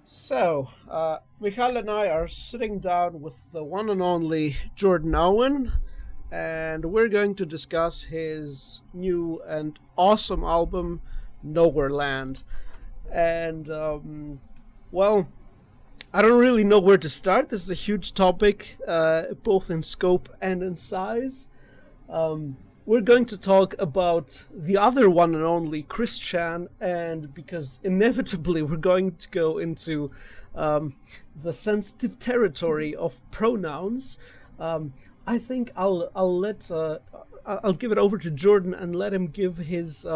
Michał and I are sitting down with the one and only Jordan Owen, and we're going to discuss his new and awesome album, Nowhere Land. And, well, I don't really know where to start. This is a huge topic, both in scope and in size. We're going to talk about the other one and only Christian, and because inevitably we're going to go into the sensitive territory of pronouns, I think I'll give it over to Jordan and let him give his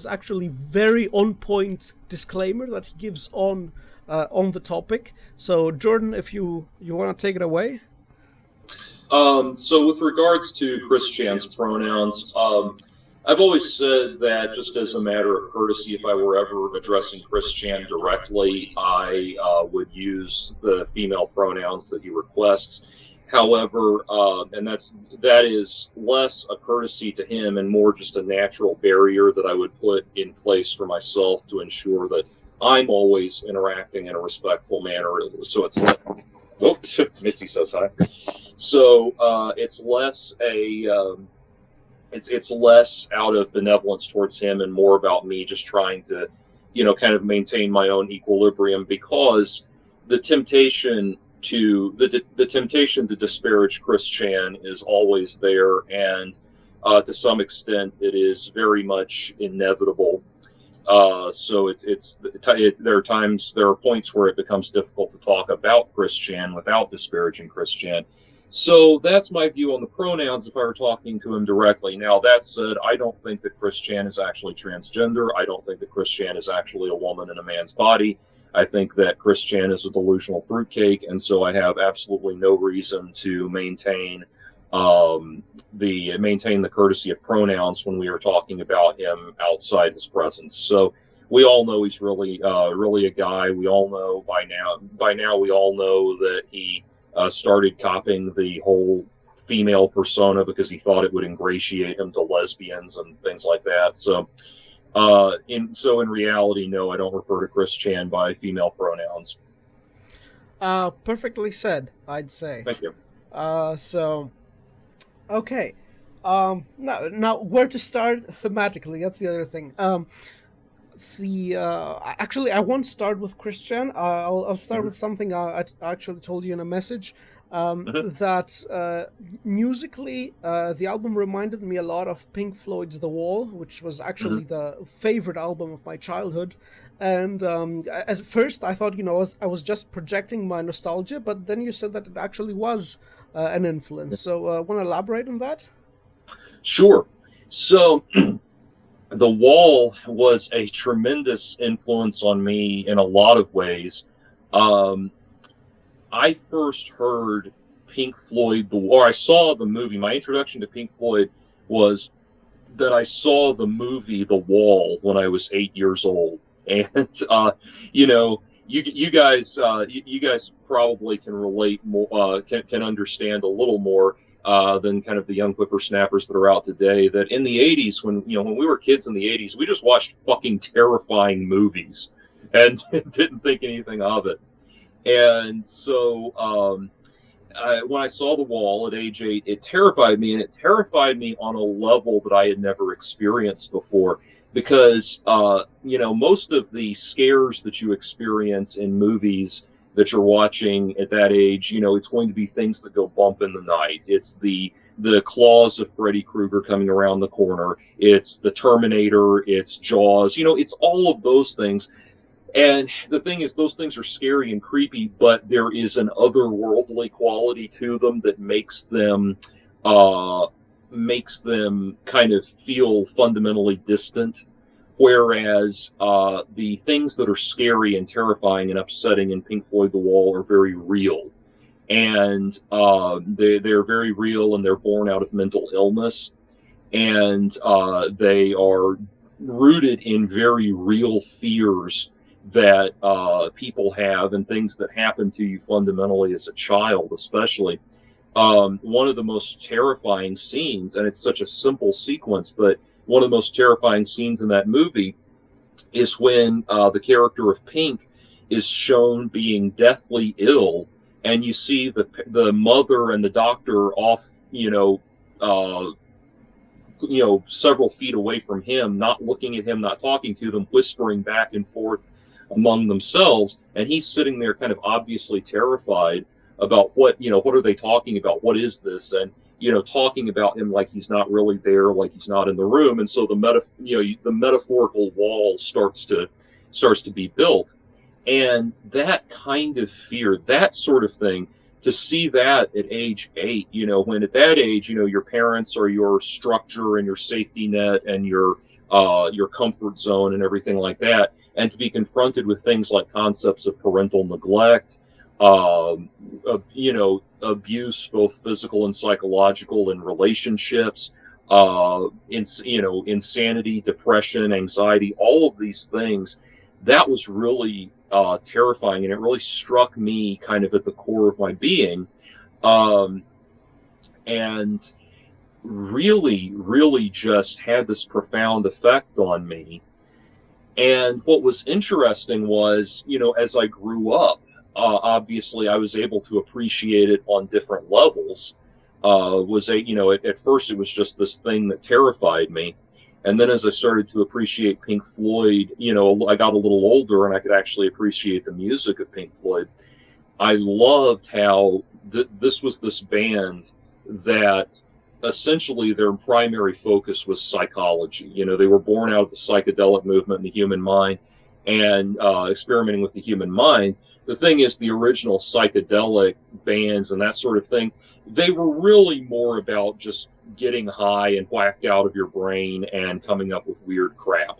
actually very on point disclaimer that he gives on the topic. So Jordan, if you want to take it away. So with regards to Christian's pronouns, I've always said that just as a matter of courtesy, if I were ever addressing Christian directly, I would use the female pronouns that he requests. However, that is less a courtesy to him and more just a natural barrier that I would put in place for myself to ensure that I'm always interacting in a respectful manner. So it's like, oh, Mitzi says hi. So it's less it's less out of benevolence towards him and more about me just trying to, kind of maintain my own equilibrium, because the temptation to disparage Christian is always there, and to some extent it is very much inevitable. So there are points where it becomes difficult to talk about Christian without disparaging Christian. So that's my view on the pronouns if I were talking to him directly. Now, that said, I don't think that Christian is actually transgender. I don't think that Christian is actually a woman in a man's body. I think that Christian is a delusional fruitcake, and so I have absolutely no reason to maintain the courtesy of pronouns when we are talking about him outside his presence. So we all know he's really a guy. We all know by now we all know that he started copying the whole female persona because he thought it would ingratiate him to lesbians and things like that. So in reality, no, I don't refer to Christian by female pronouns. Perfectly said, I'd say. Thank you. Okay. Now where to start thematically? That's the other thing. Actually, I won't start with Christian. I'll start with something I actually told you in a message. That musically, the album reminded me a lot of Pink Floyd's The Wall, which was actually the favorite album of my childhood. And at first, I thought, I was just projecting my nostalgia, but then you said that it actually was an influence. So, want to elaborate on that? Sure. So, The Wall was a tremendous influence on me in a lot of ways. I first heard Pink Floyd, I saw the movie. My introduction to Pink Floyd was that I saw the movie The Wall when I was 8 years old. And, you guys probably can relate more, can understand a little more than kind of the young whippersnappers that are out today, that in the 80s, when we were kids in the 80s, we just watched fucking terrifying movies and didn't think anything of it. And so when I saw The Wall at age 8, it terrified me, and it terrified me on a level that I had never experienced before, because most of the scares that you experience in movies that you're watching at that age, it's going to be things that go bump in the night. It's the claws of Freddy Krueger coming around the corner. It's the Terminator. It's Jaws. It's all of those things. And the thing is, those things are scary and creepy, but there is an otherworldly quality to them that makes them kind of feel fundamentally distant. Whereas the things that are scary and terrifying and upsetting in Pink Floyd The Wall are very real. And they're very real, and they're born out of mental illness. And they are rooted in very real fears that people have, and things that happen to you fundamentally as a child, especially. One of the most terrifying scenes, and it's such a simple sequence, but one of the most terrifying scenes in that movie is when the character of Pink is shown being deathly ill, and you see the mother and the doctor off, several feet away from him, not looking at him, not talking to them, whispering back and forth among themselves, and he's sitting there kind of obviously terrified about what are they talking about, what is this, and talking about him like he's not really there, like he's not in the room. And so the metaphorical wall starts to be built, and that kind of fear, that sort of thing, to see that at age 8, when at that age, your parents are your structure and your safety net and your comfort zone and everything like that, and to be confronted with things like concepts of parental neglect, abuse, both physical and psychological, in relationships, insanity, depression, anxiety, all of these things, that was really terrifying, and it really struck me kind of at the core of my being, and really, really just had this profound effect on me. And what was interesting was, as I grew up, obviously I was able to appreciate it on different levels. At first it was just this thing that terrified me. And then as I started to appreciate Pink Floyd, I got a little older and I could actually appreciate the music of Pink Floyd. I loved how this was this band that essentially their primary focus was psychology. They were born out of the psychedelic movement in the human mind and experimenting with the human mind. The thing is, the original psychedelic bands and that sort of thing, they were really more about just getting high and whacked out of your brain and coming up with weird crap.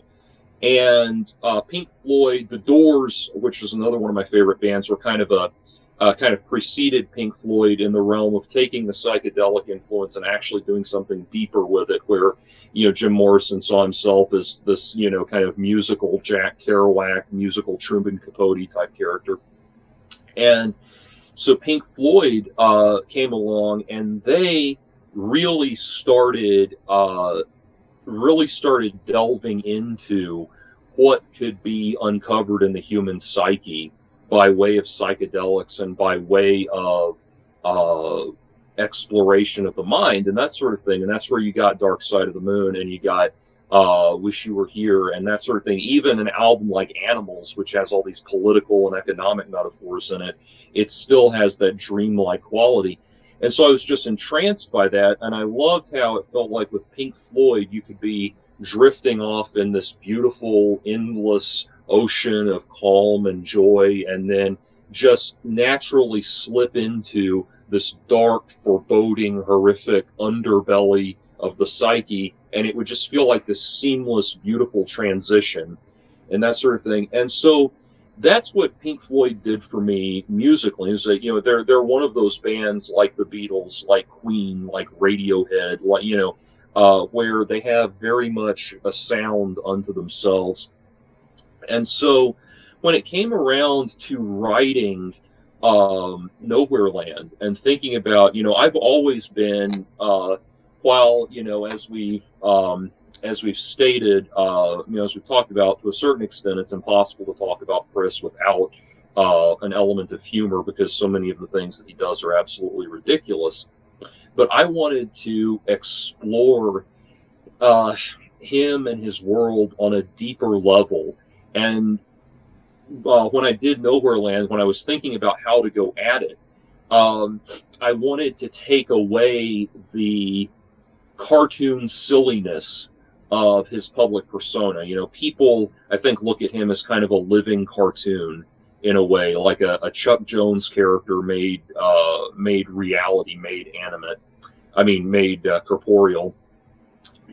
And Pink Floyd, The Doors, which is another one of my favorite bands, were kind of preceded Pink Floyd in the realm of taking the psychedelic influence and actually doing something deeper with it, where Jim Morrison saw himself as this kind of musical Jack Kerouac, musical Truman Capote type character. And so Pink Floyd came along, and they really started delving into what could be uncovered in the human psyche by way of psychedelics and by way of exploration of the mind and that sort of thing. And that's where you got Dark Side of the Moon, and you got Wish You Were Here, and that sort of thing. Even an album like Animals, which has all these political and economic metaphors in it, it still has that dreamlike quality. And so I was just entranced by that, and I loved how it felt like with Pink Floyd, you could be drifting off in this beautiful, endless ocean of calm and joy, and then just naturally slip into this dark, foreboding, horrific underbelly of the psyche, and it would just feel like this seamless, beautiful transition and that sort of thing. And so that's what Pink Floyd did for me musically. Is that they're one of those bands like the Beatles, like Queen, like Radiohead, where they have very much a sound unto themselves. And so when it came around to writing Nowhere Land and thinking about, I've always been, as we've stated, as we've talked about, to a certain extent, it's impossible to talk about Chris without an element of humor, because so many of the things that he does are absolutely ridiculous. But I wanted to explore him and his world on a deeper level. And when I did Nowhere Land, when I was thinking about how to go at it, I wanted to take away the cartoon silliness of his public persona. People, I think, look at him as kind of a living cartoon in a way, like a Chuck Jones character made reality, made animate. Made corporeal.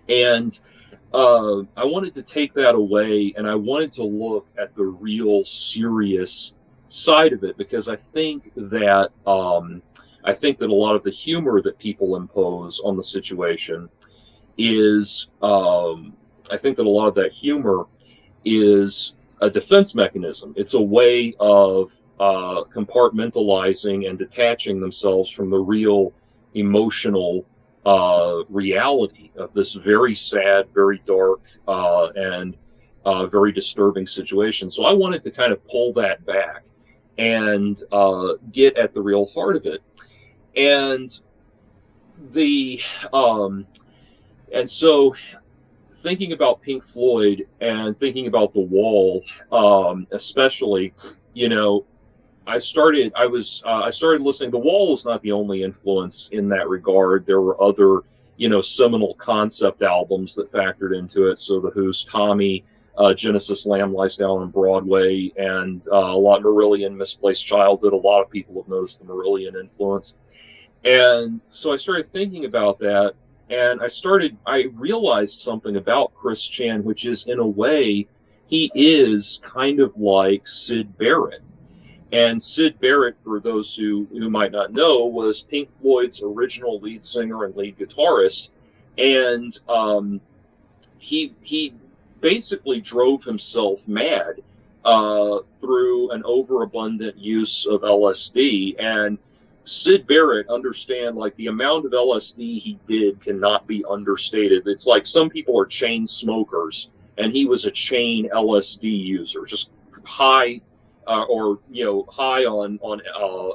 And I wanted to take that away, and I wanted to look at the real serious side of it, because I think that a lot of the humor that people impose on the situation is, I think that a lot of that humor is a defense mechanism. It's a way of compartmentalizing and detaching themselves from the real emotional reality of this very sad, very dark, and very disturbing situation. So I wanted to kind of pull that back and get at the real heart of it. And the and so thinking about Pink Floyd and thinking about The Wall, especially, you know, I started listening. The Wall was not the only influence in that regard. There were other, you know, seminal concept albums that factored into it. So The Who's Tommy, Genesis Lamb Lies Down on Broadway, and a lot Marillion, Misplaced Childhood. A lot of people have noticed the Marillion influence. And so I started thinking about that, and I realized something about Chris Chan, which is, in a way, he is kind of like Syd Barrett. And Syd Barrett, for those who might not know, was Pink Floyd's original lead singer and lead guitarist. And he basically drove himself mad through an overabundant use of LSD. And Syd Barrett, understand, like, the amount of LSD he did cannot be understated. It's like some people are chain smokers, and he was a chain LSD user, just high or, you know, high on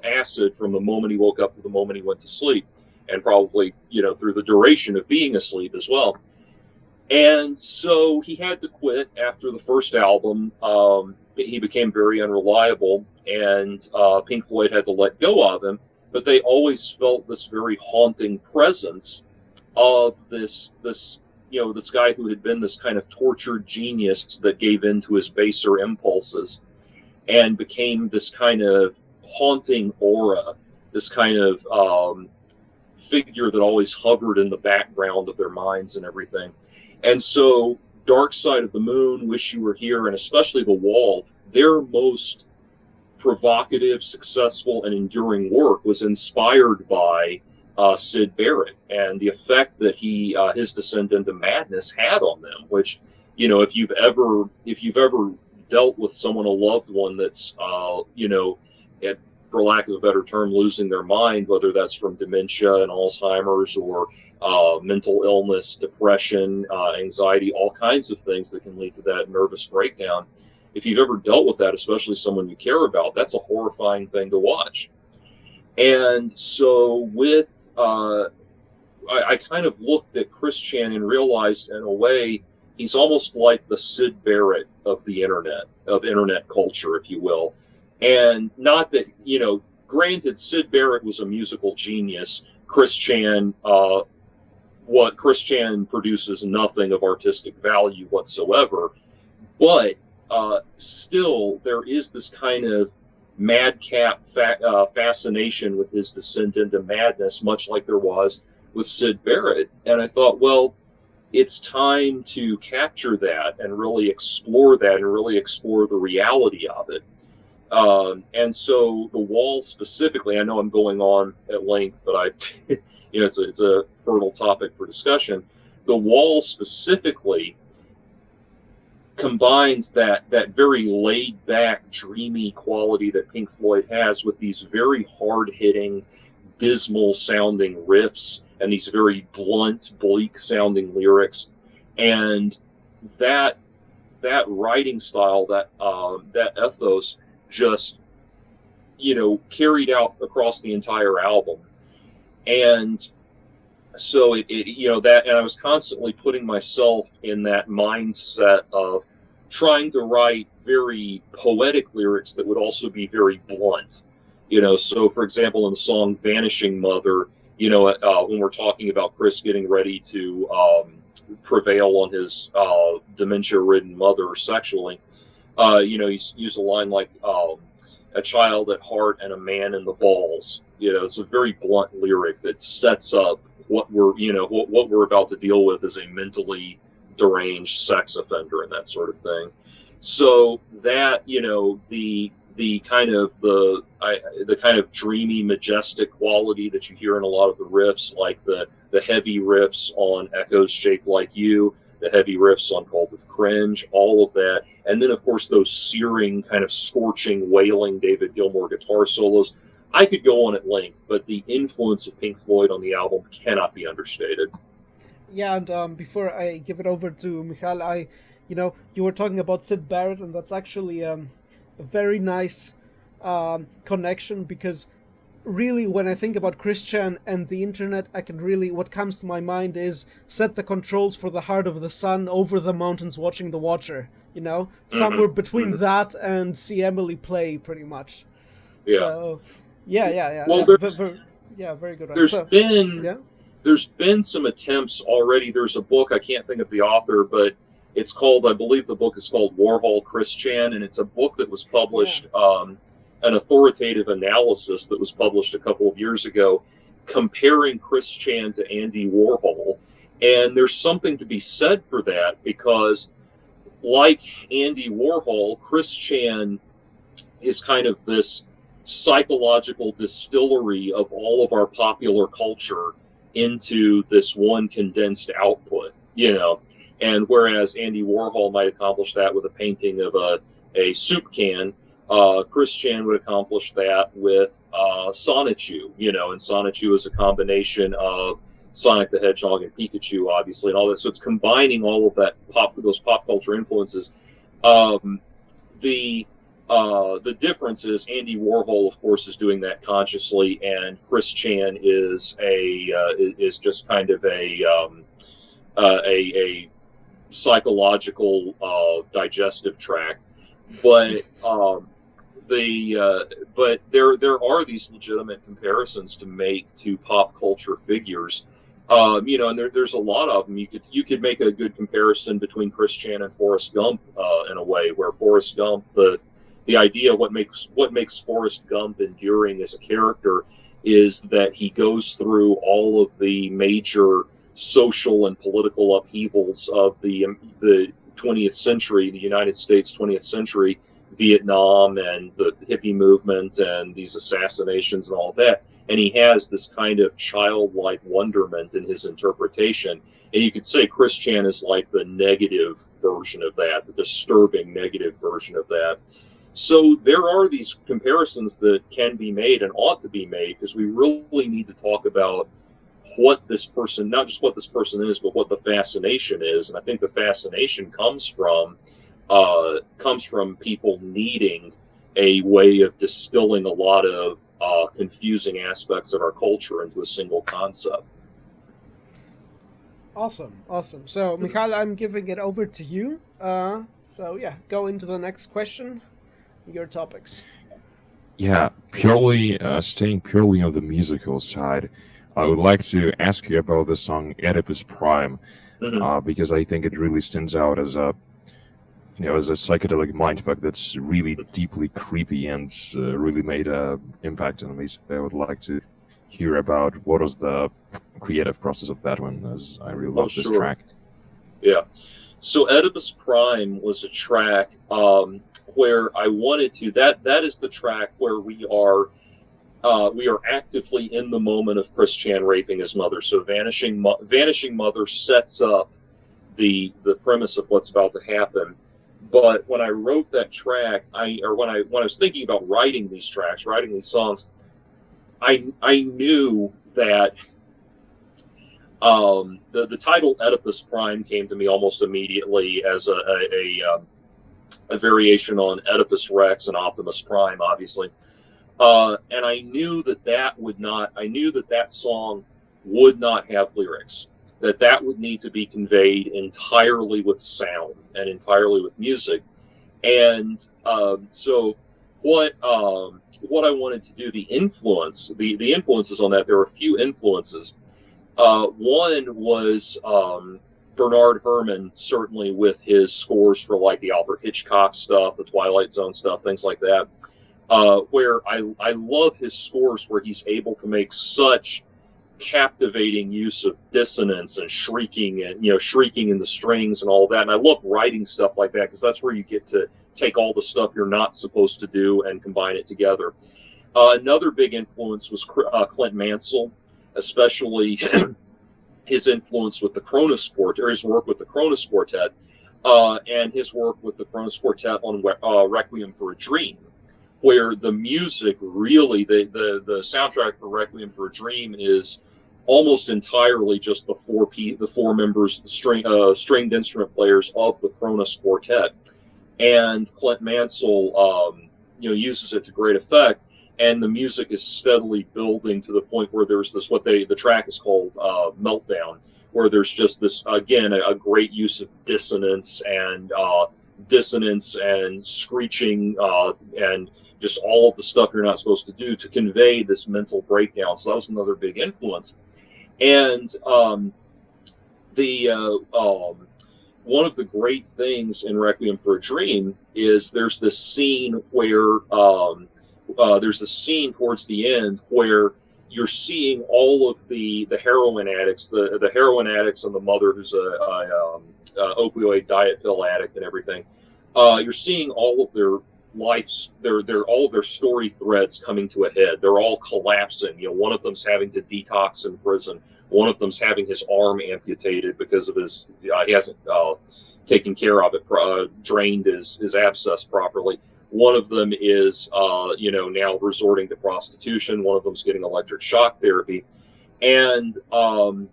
acid from the moment he woke up to the moment he went to sleep, and probably, you know, through the duration of being asleep as well. And so he had to quit after the first album. He became very unreliable, and Pink Floyd had to let go of him. But they always felt this very haunting presence of this you know, this guy who had been this kind of tortured genius that gave in to his baser impulses and became this kind of haunting aura, this kind of figure that always hovered in the background of their minds and everything. And so Dark Side of the Moon, Wish You Were Here, and especially The Wall, their most provocative, successful, and enduring work was inspired by Syd Barrett and the effect that his descent into madness had on them. Which, you know, if you've ever dealt with someone, a loved one that's you know, for lack of a better term, losing their mind, whether that's from dementia and Alzheimer's or mental illness, depression, anxiety, all kinds of things that can lead to that nervous breakdown. If you've ever dealt with that, especially someone you care about, that's a horrifying thing to watch. And so with, I kind of looked at Chris Chan and realized, in a way, he's almost like the Syd Barrett of the internet, of internet culture, if you will. And not that, you know, granted, Syd Barrett was a musical genius. Chris Chan produces nothing of artistic value whatsoever. But still, there is this kind of madcap fascination with his descent into madness, much like there was with Syd Barrett. And I thought, well, it's time to capture that and really explore that and really explore the reality of it. And so The Wall specifically, I know I'm going on at length, but you know, it's a fertile topic for discussion. The Wall specifically combines that very laid back, dreamy quality that Pink Floyd has with these very hard hitting, dismal sounding riffs and these very blunt, bleak sounding lyrics. And that writing style, that ethos, just, you know, carried out across the entire album. And so it you know, that, and I was constantly putting myself in that mindset of trying to write very poetic lyrics that would also be very blunt. You know, so for example, in the song Vanishing Mother, you know, when we're talking about Chris getting ready to prevail on his dementia-ridden mother sexually, you know, he's used a line like a child at heart and a man in the balls. You know, it's a very blunt lyric that sets up what we're, you know, what we're about to deal with as a mentally deranged sex offender and that sort of thing. So that, you know, the kind of dreamy, majestic quality that you hear in a lot of the riffs, like the heavy riffs on Echoes Shaped Like You, the heavy riffs on Cult of Cringe, all of that. And then, of course, those searing, kind of scorching, wailing David Gilmour guitar solos. I could go on at length, but the influence of Pink Floyd on the album cannot be understated. Yeah, and before I give it over to Michal, I you were talking about Sid Barrett, and that's actually a very nice connection, because really, when I think about Christian and the internet, what comes to my mind is set the controls for the heart of the sun over the mountains watching the watcher, somewhere between that and See Emily Play, pretty much. Yeah. So, yeah. Well, very good. There's been some attempts already. There's a book, I can't think of the author, but it's called, I believe the book is called Warhol Christian, and it's a book that was published, an authoritative analysis that was published a couple of years ago, comparing Christian to Andy Warhol. And there's something to be said for that, because like Andy Warhol, Christian is kind of this psychological distillery of all of our popular culture into this one condensed output, and whereas Andy Warhol might accomplish that with a painting of a soup can, Christian would accomplish that with Sonichu, and Sonichu is a combination of Sonic the Hedgehog and Pikachu, obviously, and all that. So it's combining all of those pop culture influences. The difference is Andy Warhol, of course, is doing that consciously, and Christian is just kind of a psychological digestive tract. But but there are these legitimate comparisons to make to pop culture figures, and there's a lot of them. You could make a good comparison between Christian and Forrest Gump in a way, where Forrest Gump, the idea of what makes Forrest Gump enduring as a character is that he goes through all of the major social and political upheavals of the 20th century, the United States 20th century, Vietnam and the hippie movement and these assassinations and all of that. And he has this kind of childlike wonderment in his interpretation. And you could say Christian is like the negative version of that, the disturbing negative version of that. So there are these comparisons that can be made and ought to be made, because we really need to talk about what this person, not just what this person is, but what the fascination is. And I think the fascination comes from people needing a way of distilling a lot of confusing aspects of our culture into a single concept. Awesome. So, Michał, I'm giving it over to you. Go into the next question. Your topics. Yeah, staying purely on the musical side, I would like to ask you about the song Oedipus Prime, because I think it really stands out as a psychedelic mindfuck that's really deeply creepy and really made an impact on me. So I would like to hear about what was the creative process of that one, as I really love this track. Yeah. So Oedipus Prime was a track where I wanted to. That is the track where we are actively in the moment of Christian raping his mother. So Vanishing Mother sets up the premise of what's about to happen. But when I wrote that track, when I was thinking about writing these songs, I knew that the title Oedipus Prime came to me almost immediately as a variation on Oedipus Rex and Optimus Prime, obviously. And I knew that song would not have lyrics, that would need to be conveyed entirely with sound and entirely with music. And so what I wanted to do, the influences on that, there were a few influences. One was Bernard Herrmann, certainly with his scores for like the Alfred Hitchcock stuff, the Twilight Zone stuff, things like that, where I love his scores where he's able to make such captivating use of dissonance and shrieking in the strings and all that. And I love writing stuff like that, because that's where you get to take all the stuff you're not supposed to do and combine it together. Another big influence was Clint Mansell, especially his influence with the Kronos Quartet, or his work with the Kronos Quartet, and his work with the Kronos Quartet on Requiem for a Dream, where the music really, the soundtrack for Requiem for a Dream is almost entirely just the four members, the stringed instrument players of the Kronos Quartet, and Clint Mansell, uses it to great effect, and the music is steadily building to the point where there's this the track is called Meltdown, where there's just this again a great use of dissonance and screeching and just all of the stuff you're not supposed to do to convey this mental breakdown. So that was another big influence. And one of the great things in Requiem for a Dream is there's this scene where there's a scene towards the end where you're seeing all of the heroin addicts, the heroin addicts and the mother who's a opioid diet pill addict and everything. You're seeing all of their lives, all of their story threads coming to a head. They're all collapsing. One of them's having to detox in prison. One of them's having his arm amputated because of his he hasn't taken care of it, drained his abscess properly. One of them is now resorting to prostitution. One of them's getting electric shock therapy, and and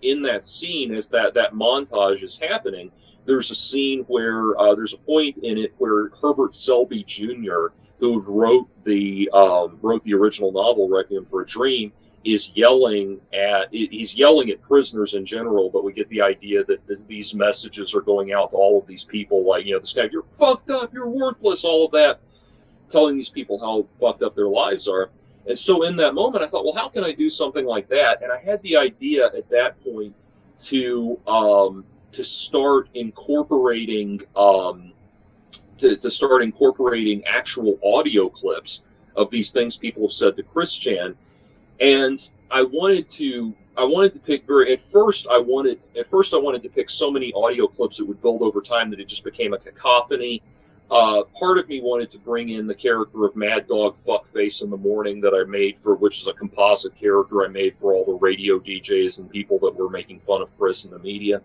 in that scene, as that montage is happening, there's a scene where there's a point in it where Herbert Selby Jr., who wrote the original novel Requiem for a Dream, is yelling at prisoners in general, but we get the idea that these messages are going out to all of these people, like, this guy, you're fucked up, you're worthless, all of that, telling these people how fucked up their lives are. And so in that moment, I thought, well, how can I do something like that? And I had the idea at that point to start incorporating actual audio clips of these things people have said to Chris Chan. And I wanted to pick at first I wanted to pick so many audio clips that would build over time that it just became a cacophony. Part of me wanted to bring in the character of Mad Dog Fuckface in the Morning that I made which is a composite character I made for all the radio DJs and people that were making fun of Chris in the media.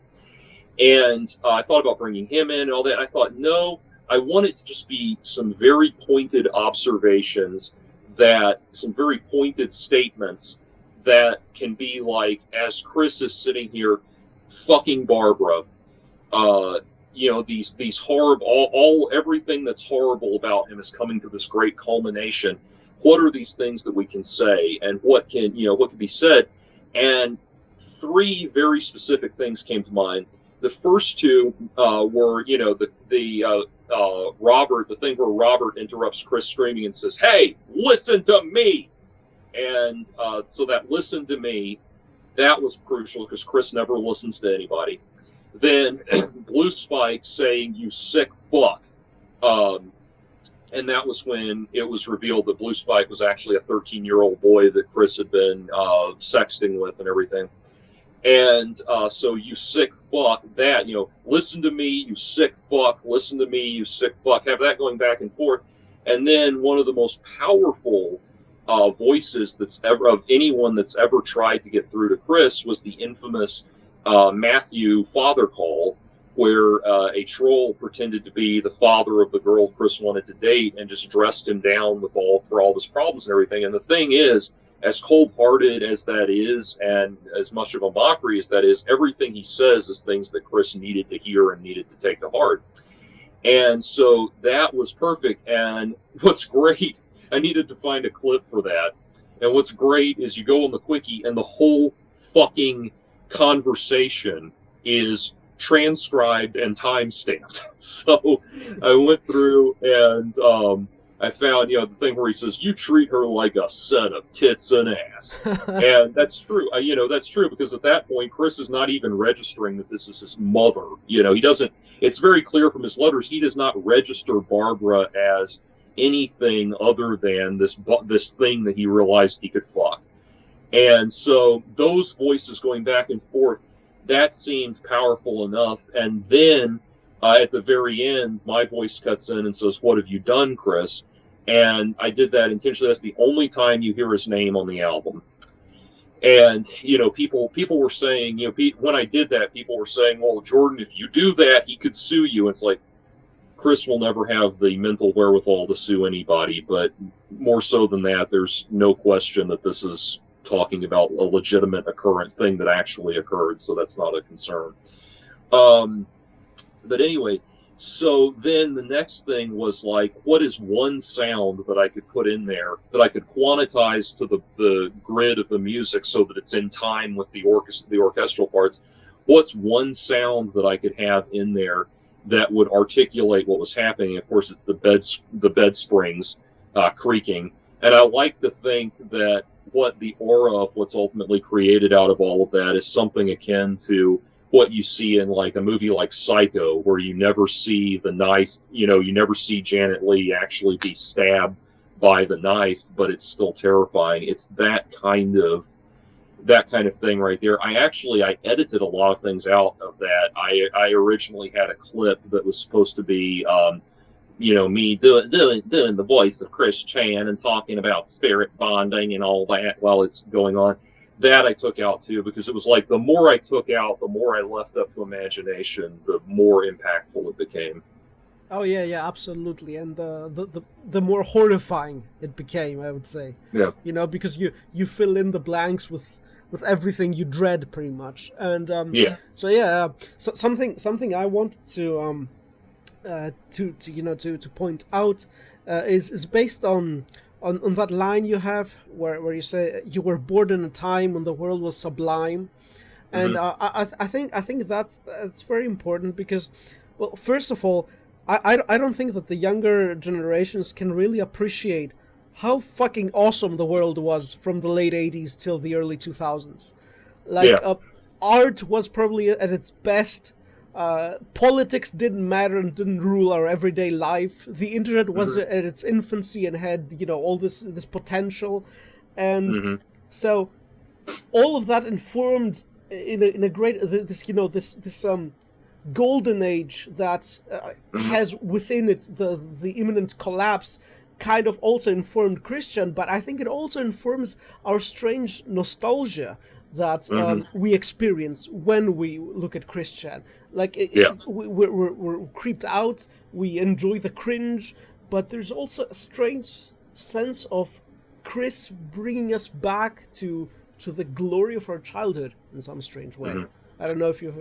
And I thought about bringing him in and all that. And I thought, no, I want it to just be some very pointed observations, some very pointed statements that can be like, as Chris is sitting here, fucking Barbara, these horrible, everything that's horrible about him is coming to this great culmination. What are these things that we can say, and what can be said? And three very specific things came to mind. The first two were, Robert, the thing where Robert interrupts Chris screaming and says, "Hey, listen to me!" And so that "listen to me," that was crucial because Chris never listens to anybody. Then Blue Spike saying, "You sick fuck." And that was when it was revealed that Blue Spike was actually a 13-year-old boy that Chris had been sexting with and everything. And so "you sick fuck," that, listen to me, you sick fuck, listen to me, you sick fuck, have that going back and forth. And then one of the most powerful voices of anyone that's ever tried to get through to Chris was the infamous Matthew father call, where a troll pretended to be the father of the girl Chris wanted to date and just dressed him down for all his problems and everything. And the thing is, as cold-hearted as that is, and as much of a mockery as that is, everything he says is things that Chris needed to hear and needed to take to heart. And so that was perfect. And what's great, I needed to find a clip for that. And what's great is you go on the Quickie and the whole fucking conversation is transcribed and time-stamped. So I went through and I found, the thing where he says, "You treat her like a set of tits and ass." And that's true. That's true, because at that point, Chris is not even registering that this is his mother. He doesn't, it's very clear from his letters, he does not register Barbara as anything other than this thing that he realized he could fuck. And so those voices going back and forth, that seemed powerful enough. And then at the very end, my voice cuts in and says, "What have you done, Chris?" And I did that intentionally. That's the only time you hear his name on the album. And, people were saying, when I did that, people were saying, "Well, Jordan, if you do that, he could sue you." It's like, Chris will never have the mental wherewithal to sue anybody. But more so than that, there's no question that this is talking about a legitimate occurrence thing that actually occurred, so that's not a concern. But anyway, so then the next thing was like, what is one sound that I could put in there that I could quantize to the grid of the music so that it's in time with the orchestral parts? What's one sound that I could have in there that would articulate what was happening? Of course, it's the bed springs creaking. And I like to think that what the aura of what's ultimately created out of all of that is something akin to what you see in like a movie like Psycho, where you never see the knife, you never see Janet Leigh actually be stabbed by the knife, but it's still terrifying. It's that kind of thing right there. I edited a lot of things out of that. I originally had a clip that was supposed to be me doing the voice of Chris Chan and talking about spirit bonding and all that while it's going on. That I took out too, because it was like the more I took out, the more I left up to imagination, the more impactful it became. Oh yeah, absolutely, and the more horrifying it became, I would say. Yeah. Because you fill in the blanks with everything you dread, pretty much, and yeah. So yeah, something I wanted to point out is based on that line you have where you say you were born in a time when the world was sublime, and I think that's very important because, well, first of all, I don't think that the younger generations can really appreciate how fucking awesome the world was from the late 80s till the early 2000s. Like, art was probably at its best. Politics didn't matter and didn't rule our everyday life. The internet was at its infancy and had, all this potential, and so all of that informed in a great this golden age that has within it the imminent collapse kind of also informed Christian, but I think it also informs our strange nostalgia that we experience when we look at Christian. Like, we're creeped out, we enjoy the cringe, but there's also a strange sense of Chris bringing us back to the glory of our childhood in some strange way. I don't know if you've...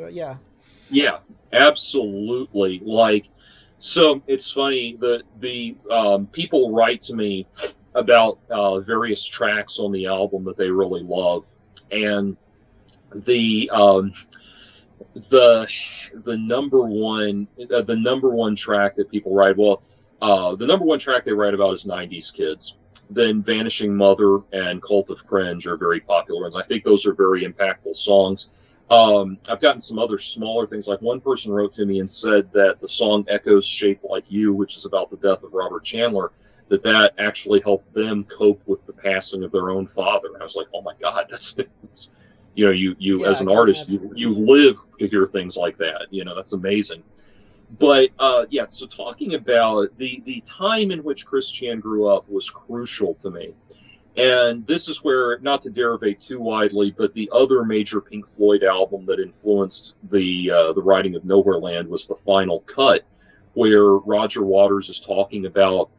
Yeah, absolutely. Like, so it's funny that the people write to me about various tracks on the album that they really love, and the number one track that people write, the number one track they write about is 90s Kids. Then Vanishing Mother and Cult of Cringe are very popular ones. I think those are very impactful songs. I've gotten some other smaller things. Like, one person wrote to me and said that the song Echoes Shaped Like You, which is about the death of Robert Chandler, that actually helped them cope with the passing of their own father. And I was like, oh my God, that's you as an artist, you live to hear things like that. That's amazing. But so talking about the time in which Chris Chan grew up was crucial to me. And this is where, not to derivate too widely, but the other major Pink Floyd album that influenced the writing of Nowhereland was The Final Cut, where Roger Waters is talking about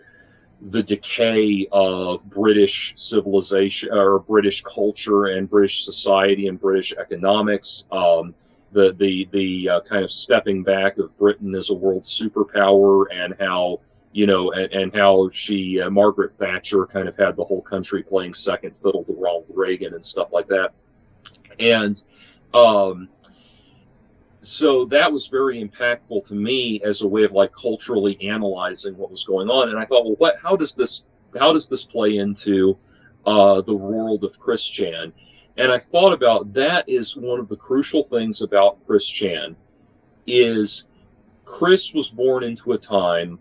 the decay of British civilization, or British culture and British society and British economics, the kind of stepping back of Britain as a world superpower, and how and how Margaret Thatcher kind of had the whole country playing second fiddle to Ronald Reagan and stuff like that. And so that was very impactful to me as a way of like culturally analyzing what was going on. And I thought, well, how does this play into the world of Chris Chan? And I thought about that is one of the crucial things about Chris Chan is Chris was born into a time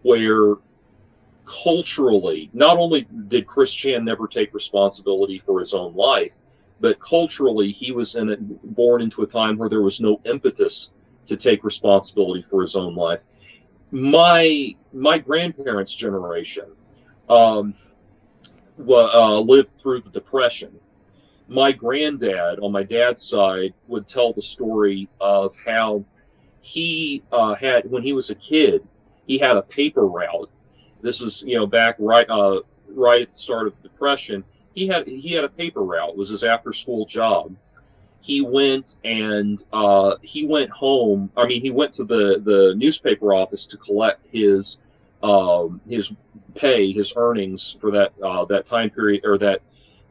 where culturally, not only did Chris Chan never take responsibility for his own life, but culturally he was born into a time where there was no impetus to take responsibility for his own life. My grandparents' generation lived through the Depression. My granddad, on my dad's side, would tell the story of how he had, when he was a kid, he had a paper route. This was, back right at the start of the Depression, he had a paper route. It was his after school job. He went and he went home. I mean, he went to the newspaper office to collect his pay, his earnings for that time period, or that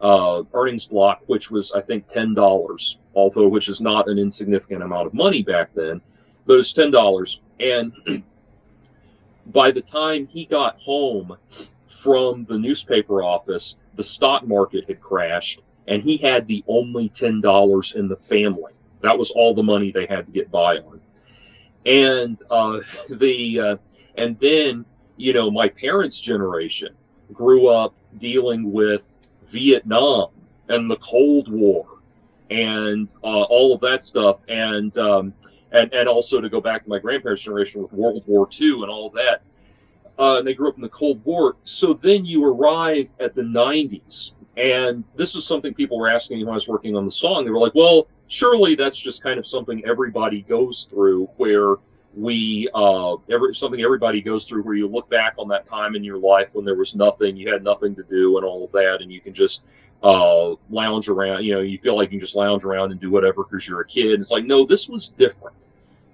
earnings block, which was, I think, $10, although which is not an insignificant amount of money back then, but it's $10. And by the time he got home from the newspaper office, the stock market had crashed, and he had the only $10 in the family. That was all the money they had to get by on. And and then, you know, my parents' generation grew up dealing with Vietnam and the Cold War and all of that stuff, and also, to go back to my grandparents' generation, with World War II and all of that. And they grew up in the Cold War. So then you arrive at the 90s, and this is something people were asking me when I was working on the song. They were like, well, surely that's just kind of something everybody goes through, where something everybody goes through, where you look back on that time in your life when there was nothing, you had nothing to do and all of that, and you can just lounge around, you know, you feel like you can just lounge around and do whatever because you're a kid. It's like, no, this was different.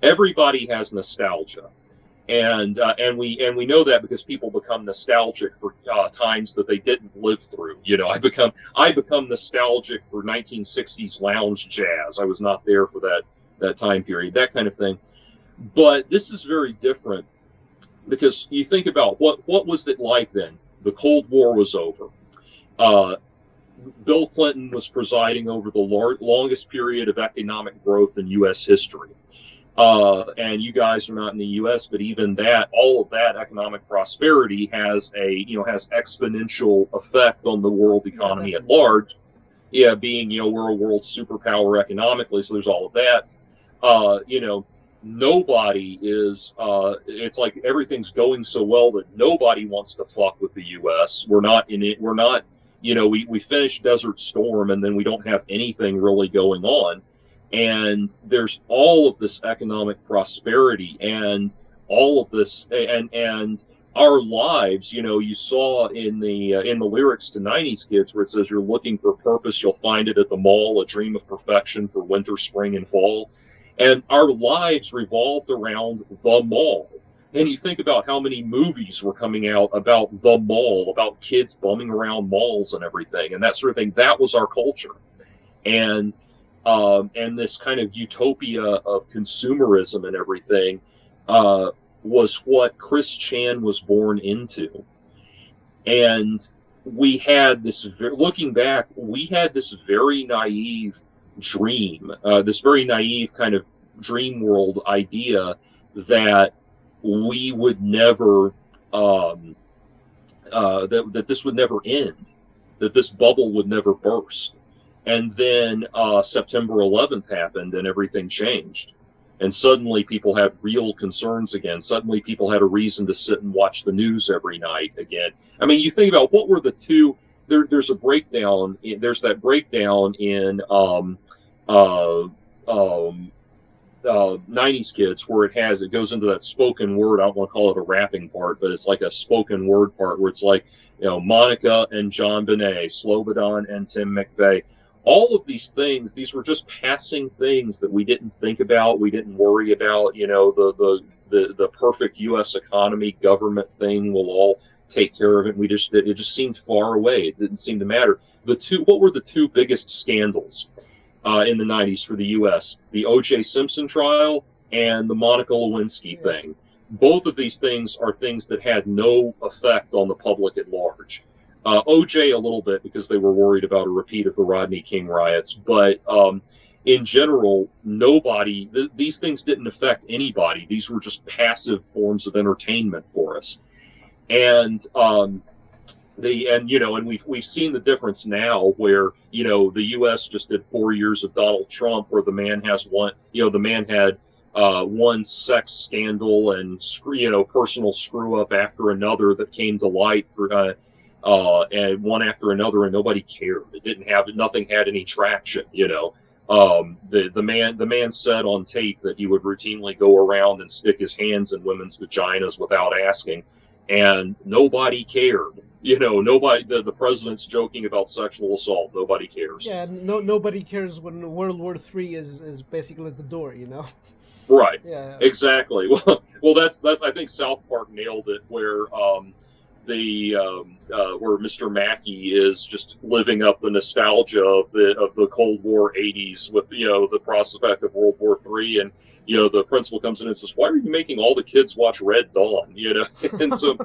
Everybody has nostalgia. And we know that because people become nostalgic for times that they didn't live through. You know, I become nostalgic for 1960s lounge jazz. I was not there for that time period, that kind of thing. But this is very different, because you think about what was it like then? The Cold War was over. Bill Clinton was presiding over the longest period of economic growth in U.S. history. And you guys are not in the U.S., but even that, all of that economic prosperity has exponential effect on the world economy at large. Yeah, being, you know, we're a world superpower economically, so there's all of that. You know, nobody is. It's like everything's going so well that nobody wants to fuck with the U.S. We're not in it. We're not. You know, we finished Desert Storm, and then we don't have anything really going on. And there's all of this economic prosperity and all of this, and our lives, you know, you saw in the lyrics to 90s Kids, where it says, you're looking for purpose, you'll find it at the mall, a dream of perfection for winter, spring, and fall. And our lives revolved around the mall. And you think about how many movies were coming out about the mall, about kids bumming around malls and everything, and that sort of thing. That was our culture. And this kind of utopia of consumerism and everything was what Chris Chan was born into. And we had this, looking back, we had this very naive dream, this very naive kind of dream world idea that we would never, that this would never end, that this bubble would never burst. And then September 11th happened, and everything changed. And suddenly people had real concerns again. Suddenly people had a reason to sit and watch the news every night again. I mean, you think about what were the two. There's a breakdown. There's that breakdown in 90s Kids, where it goes into that spoken word. I don't want to call it a rapping part, but it's like a spoken word part where it's like, you know, Monica and John Bonet, Slobodan and Tim McVeigh. All of these things, these were just passing things that we didn't think about, we didn't worry about. You know, the perfect U.S. economy, government thing will all take care of it. It just seemed far away. It didn't seem to matter. What were the two biggest scandals in the 90s for the U.S.? The O.J. Simpson trial and the Monica Lewinsky thing. Both of these things are things that had no effect on the public at large. OJ a little bit, because they were worried about a repeat of the Rodney King riots, but in general, these things didn't affect anybody. These were just passive forms of entertainment for us. And we've seen the difference now, where, you know, the U.S. just did 4 years of Donald Trump, where the man had one sex scandal and personal screw up after another that came to light through. And one after another, and nobody cared. Nothing had any traction, you know. The man said on tape that he would routinely go around and stick his hands in women's vaginas without asking, and nobody cared. Nobody. The president's joking about sexual assault. Nobody cares. Yeah, nobody cares when World War III is basically at the door, Right. Yeah. Exactly. Well, that's I think South Park nailed it, where where Mr. Mackey is just living up the nostalgia of the Cold War '80s with the prospect of World War III, and the principal comes in and says, "Why are you making all the kids watch Red Dawn?" And so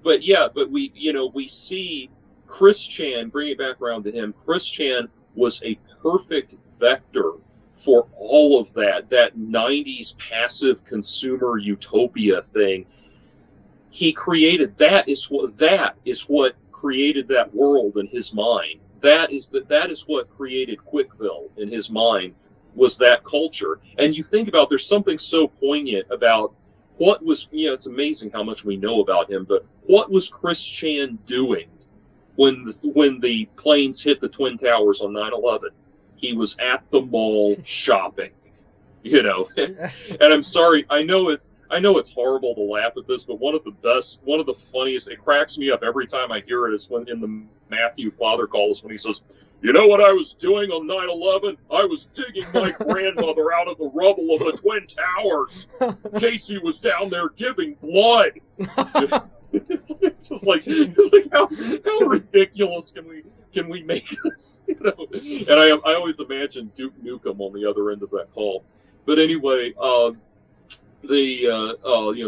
but we see Chris Chan, bring it back around to him. Chris Chan was a perfect vector for all of that 90s passive consumer utopia thing. He created that is what created that world in his mind. That is what created Quickville in his mind, was that culture. And you think about, there's something so poignant about what was, it's amazing how much we know about him, but what was Chris Chan doing when the planes hit the Twin Towers on 9/11? He was at the mall shopping, And I'm sorry, I know it's horrible to laugh at this, but one of the funniest, it cracks me up every time I hear it, is when in the Matthew Father calls, when he says, "You know what I was doing on 9/11? I was digging my grandmother out of the rubble of the Twin Towers. Casey was down there giving blood." It's just like how ridiculous can we make this? And I always imagine Duke Nukem on the other end of that call. But anyway,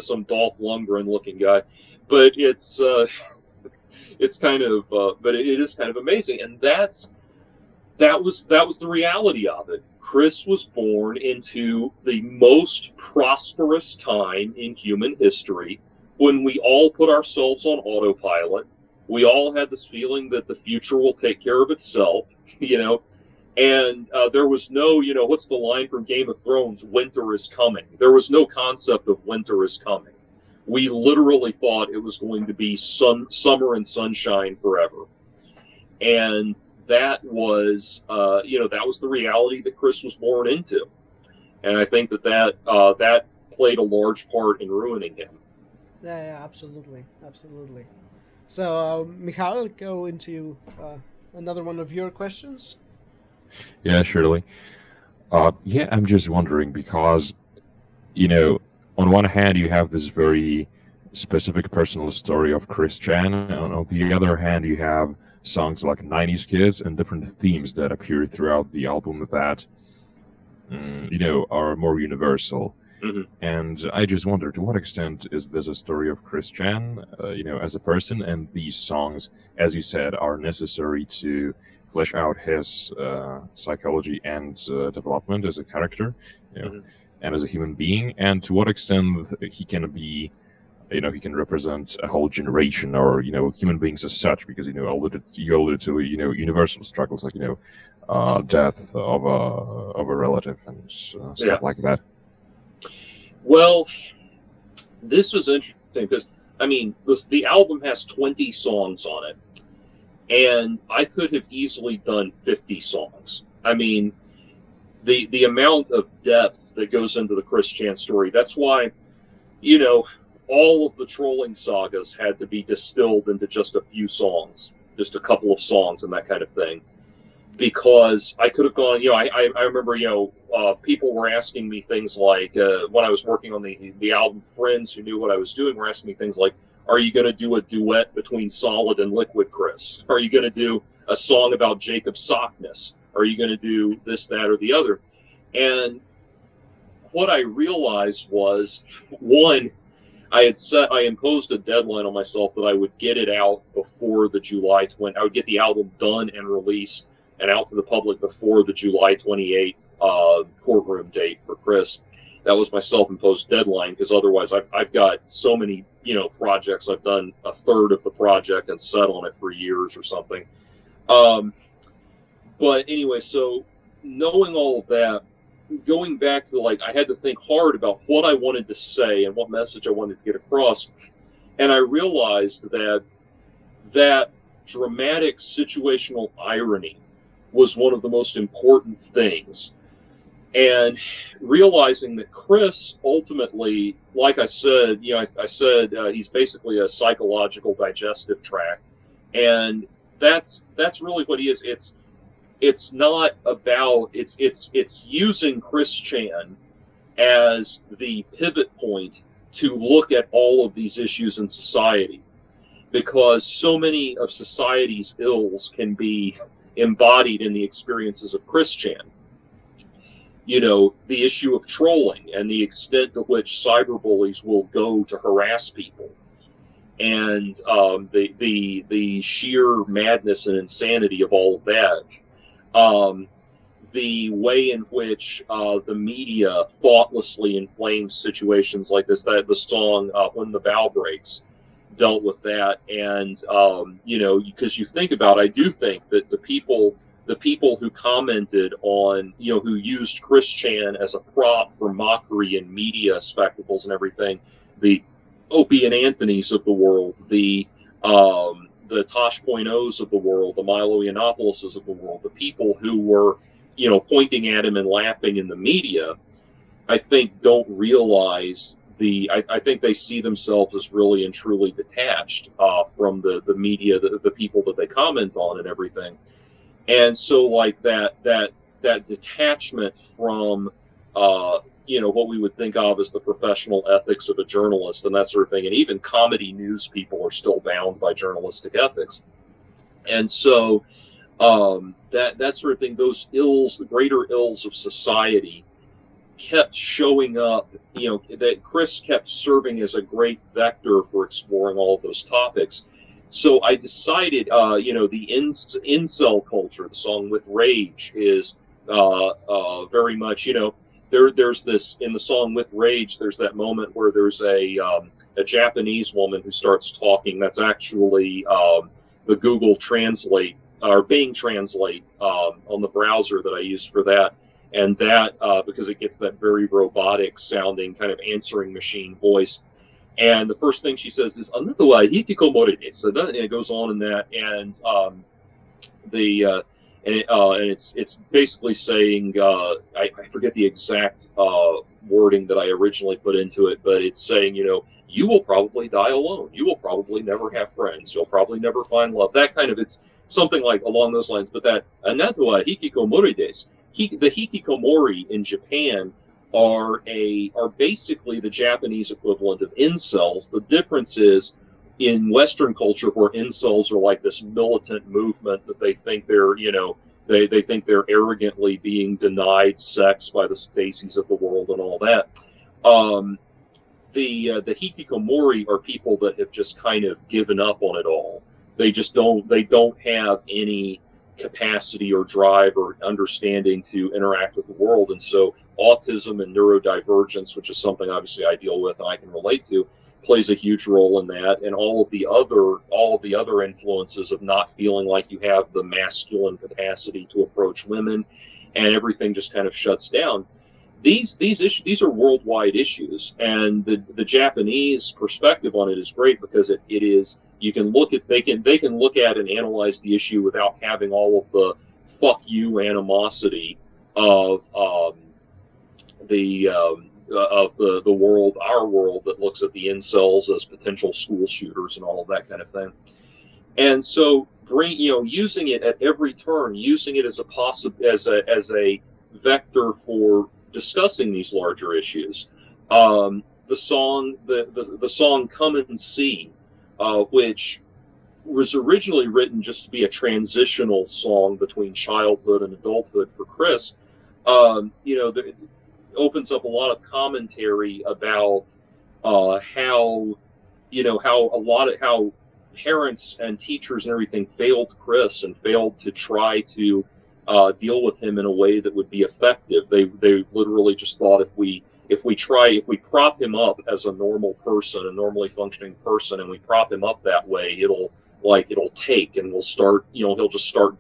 some Dolph Lundgren looking guy, but it's kind of but it is kind of amazing, and that was the reality of it. Chris was born into the most prosperous time in human history, when we all put ourselves on autopilot. We all had this feeling that the future will take care of itself, and there was no, what's the line from Game of Thrones? Winter is coming. There was no concept of winter is coming. We literally thought it was going to be summer and sunshine forever. And that was, that was the reality that Chris was born into. And I think that played a large part in ruining him. Yeah, absolutely. So, Michał, go into another one of your questions. Yeah, surely. I'm just wondering, because, on one hand, you have this very specific personal story of Chris Chan, and on the other hand, you have songs like 90s Kids and different themes that appear throughout the album that, are more universal. Mm-hmm. And I just wonder, to what extent is this a story of Chris Chan, as a person, and these songs, as you said, are necessary to flesh out his psychology and development as a character, Mm-hmm. and as a human being, and to what extent he can be, he can represent a whole generation, or human beings as such, because you alluded to universal struggles like death of a relative and stuff like that. Well, this was interesting because, the album has 20 songs on it, and I could have easily done 50 songs. The amount of depth that goes into the Chris Chan story, that's why, all of the trolling sagas had to be distilled into just a few songs, just a couple of songs and that kind of thing. Because I could have gone, I remember, people were asking me things like, when I was working on the album, friends who knew what I was doing were asking me things like, are you going to do a duet between Solid and Liquid, Chris? Are you going to do a song about Jacob Sockness? Are you going to do this, that, or the other? And what I realized was, one, I imposed a deadline on myself that I would get it out before the July 20, I would get the album done and released and out to the public before the July 28th courtroom date for Chris. That was my self-imposed deadline, because otherwise I've got so many, projects. I've done a third of the project and sat on it for years or something. But anyway, so knowing all of that, going back to I had to think hard about what I wanted to say and what message I wanted to get across. And I realized that dramatic situational irony was one of the most important things. And realizing that Chris ultimately, like I said, I said he's basically a psychological digestive tract, and that's really what he is. It's not about it's using Chris Chan as the pivot point to look at all of these issues in society, because so many of society's ills can be embodied in the experiences of Chris Chan. The issue of trolling and the extent to which cyberbullies will go to harass people, and the sheer madness and insanity of all of that. The way in which the media thoughtlessly inflames situations like this. That the song "When the Bow Breaks" dealt with that, and because you think about, I do think that the people who commented on, who used Chris Chan as a prop for mockery and media spectacles and everything, the Opie and Anthony's of the world, the Tosh Point O's of the world, the Milo Yiannopoulos of the world, the people who were, pointing at him and laughing in the media, I think don't realize I think they see themselves as really and truly detached from the media, the people that they comment on and everything. And so, like that detachment from what we would think of as the professional ethics of a journalist and that sort of thing, and even comedy news people are still bound by journalistic ethics. And so that sort of thing, those ills, the greater ills of society, kept showing up. That Chris kept serving as a great vector for exploring all of those topics. So I decided, the incel culture, the song "With Rage" is very much, there's this, in the song "With Rage," there's that moment where there's a Japanese woman who starts talking. That's actually the Google Translate, or Bing Translate, on the browser that I use for that. And that, because it gets that very robotic sounding kind of answering machine voice. And the first thing she says is "another wa hikikomori desu." So then it goes on in that, and it's basically saying, I forget the exact wording that I originally put into it, but it's saying, you will probably die alone. You will probably never have friends. You'll probably never find love. That kind of, it's something like along those lines. But that "anata wa hikikomori desu," the hikikomori in Japan are basically the Japanese equivalent of incels. The difference is, in Western culture, where incels are like this militant movement that they think they're, they think they're arrogantly being denied sex by the Stacys of the world and all that. The hikikomori are people that have just kind of given up on it all. They don't have any capacity or drive or understanding to interact with the world. And so autism and neurodivergence, which is something obviously I deal with and I can relate to, plays a huge role in that, and all of the other influences of not feeling like you have the masculine capacity to approach women, and everything just kind of shuts down. These issues, these are worldwide issues, and the Japanese perspective on it is great, because it is, you can look at, they can look at and analyze the issue without having all of the fuck you animosity of the world, our world, that looks at the incels as potential school shooters and all of that kind of thing. And so using it at every turn, using it as as a vector for discussing these larger issues. The song "Come and See," which was originally written just to be a transitional song between childhood and adulthood for Chris, opens up a lot of commentary about how parents and teachers and everything failed Chris and failed to try to deal with him in a way that would be effective. They literally just thought, if we prop him up as a normal person, a normally functioning person, and we prop him up that way, it'll take, and we'll start, he'll just start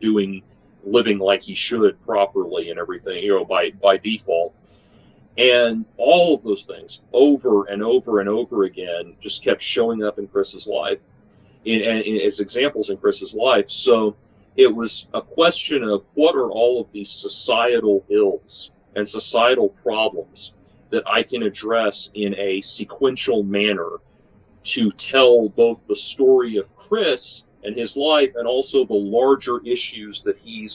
living like he should properly and everything, by default. And all of those things over and over and over again just kept showing up in Chris's life, as examples in Chris's life. So it was a question of, what are all of these societal ills and societal problems that I can address in a sequential manner to tell both the story of Chris and his life, and also the larger issues that he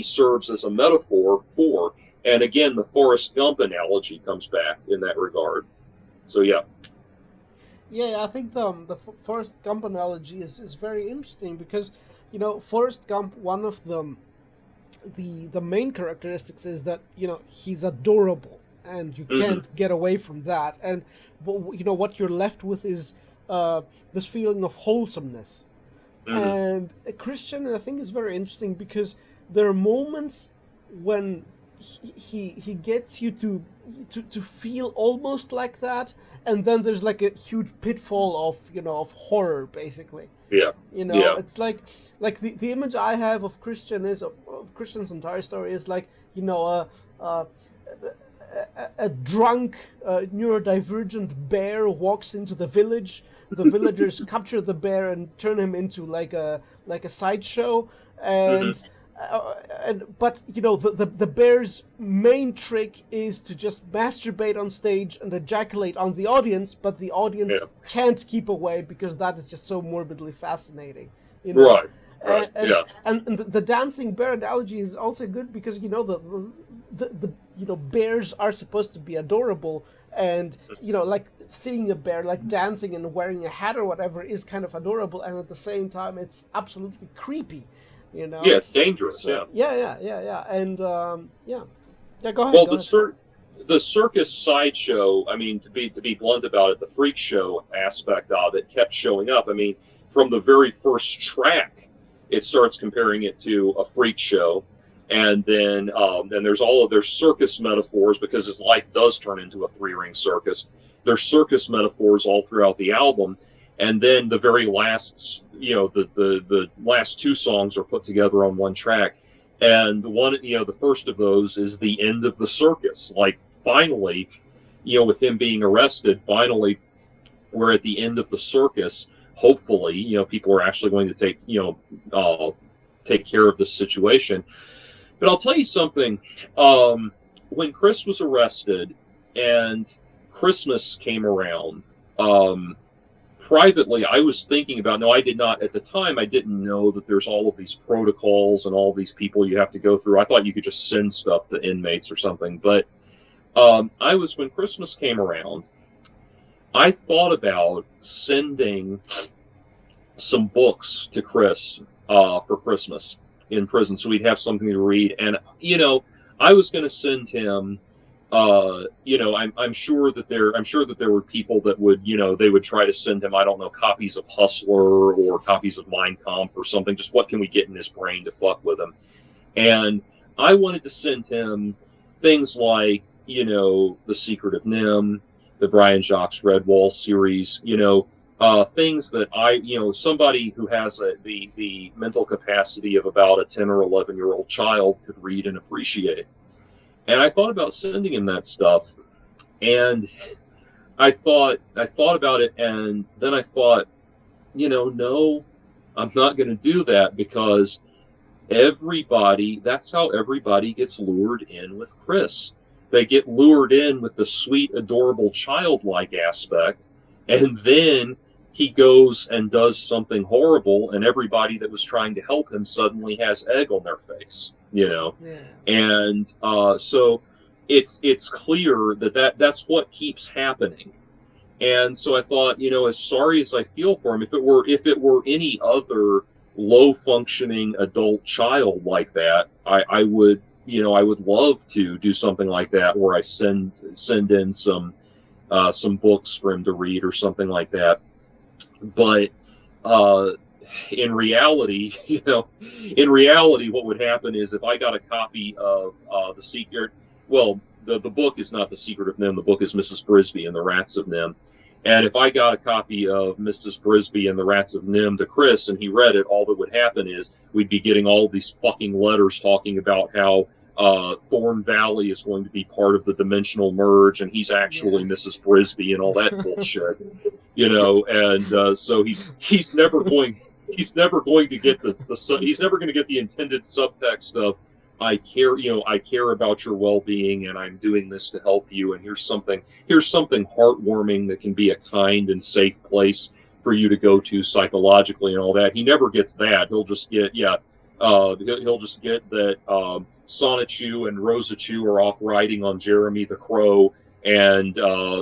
serves as a metaphor for. And again, the Forrest Gump analogy comes back in that regard. So yeah. Yeah, I think the Forrest Gump analogy is very interesting because, you know, Forrest Gump, one of the main characteristics is that, you know, he's adorable, and you can't get away from that. And, you know, what you're left with is this feeling of wholesomeness. And Christian, I think, is very interesting because there are moments when he gets you to feel almost like that, and then there's like a huge pitfall of, you know, of horror, basically. Yeah. You know, it's like the image I have of Christian is of Christian's entire story is like, you know, a drunk neurodivergent bear walks into the village. The villagers capture the bear and turn him into like a sideshow, and but you know, the bear's main trick is to just masturbate on stage and ejaculate on the audience, but the audience can't keep away because that is just so morbidly fascinating, you know? Right. And the dancing bear analogy is also good because, you know, the you know, bears are supposed to be adorable, and, you know, like seeing a bear like dancing and wearing a hat or whatever is kind of adorable, and at the same time it's absolutely creepy, you know. Yeah, it's dangerous. So, yeah, and go ahead. Well, the circus sideshow, I mean, to be blunt about it, the freak show aspect of it kept showing up. I mean, from the very first track, it starts comparing it to a freak show. And then there's all of their circus metaphors, because his life does turn into a three-ring circus. There's circus metaphors all throughout the album. And then the very last, you know, the last two songs are put together on one track. And one, you know, the first of those is the end of the circus. Like, finally, you know, with him being arrested, finally, we're at the end of the circus. Hopefully, you know, people are actually going to take care of this situation. But I'll tell you something. When Chris was arrested and Christmas came around, privately, I was thinking about, no, I did not, at the time, I didn't know that there's all of these protocols and all these people you have to go through. I thought you could just send stuff to inmates or something. But when Christmas came around, I thought about sending some books to Chris for Christmas in prison, so we'd have something to read. And, you know, I was going to send him, you know, I'm sure that there were people that would, you know, they would try to send him, I don't know, copies of Hustler or copies of Mein Kampf or something. Just what can we get in his brain to fuck with him? And I wanted to send him things like, you know, The Secret of Nim, the Brian Jacques Redwall series, you know, things that somebody who has the mental capacity of about a 10 or 11-year-old child could read and appreciate. And I thought about sending him that stuff, and I thought about it, and then I thought, you know, no, I'm not going to do that, because that's how everybody gets lured in with Chris. They get lured in with the sweet, adorable, childlike aspect, and then he goes and does something horrible, and everybody that was trying to help him suddenly has egg on their face, you know? Yeah. And so it's clear that's what keeps happening. And so I thought, you know, as sorry as I feel for him, if it were any other low-functioning adult child like that, I would love to do something like that, where I send in some books for him to read or something like that. But in reality, what would happen is, if I got a copy of The Secret, well, the book is not The Secret of Nim, the book is Mrs. Brisby and the Rats of Nim. And if I got a copy of Mrs. Brisby and the Rats of Nim to Chris, and he read it, all that would happen is we'd be getting all these fucking letters talking about how Thorn Valley is going to be part of the dimensional merge, and he's actually Mrs. Brisby and all that bullshit, you know. And so he's never going to get he's never going to get the intended subtext of I care, I care about your well-being, and I'm doing this to help you. And here's something heartwarming that can be a kind and safe place for you to go to psychologically and all that. He never gets that. He'll just get, he'll just get that Sonichu and Rosachu are off riding on Jeremy the Crow, and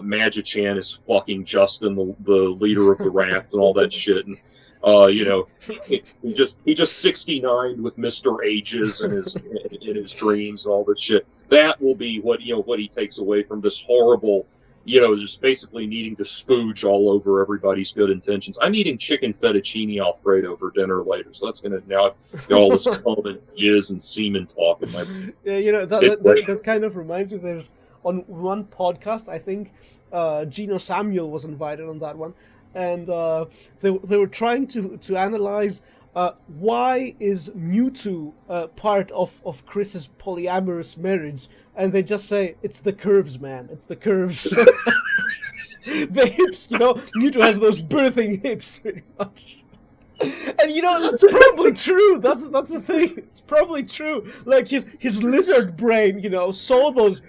Magi-chan is fucking Justin, the leader of the rats, and all that shit. And he just 69'd with Mr. Ages in his dreams and all that shit. That will be what he takes away from this horrible, just basically needing to spooge all over everybody's good intentions. I'm eating chicken fettuccine Alfredo for dinner later, so that's gonna, now I've got all this cum and jizz and semen talk in my. Yeah, that kind of reminds me. There's on one podcast, I think Gino Samuel was invited on that one, and they were trying to analyze why is Mewtwo part of Chris's polyamorous marriage, and they just say it's the curves, man. It's the curves. The hips, Mewtwo has those birthing hips, pretty much. And that's probably true. That's the thing. It's probably true. Like his lizard brain, saw those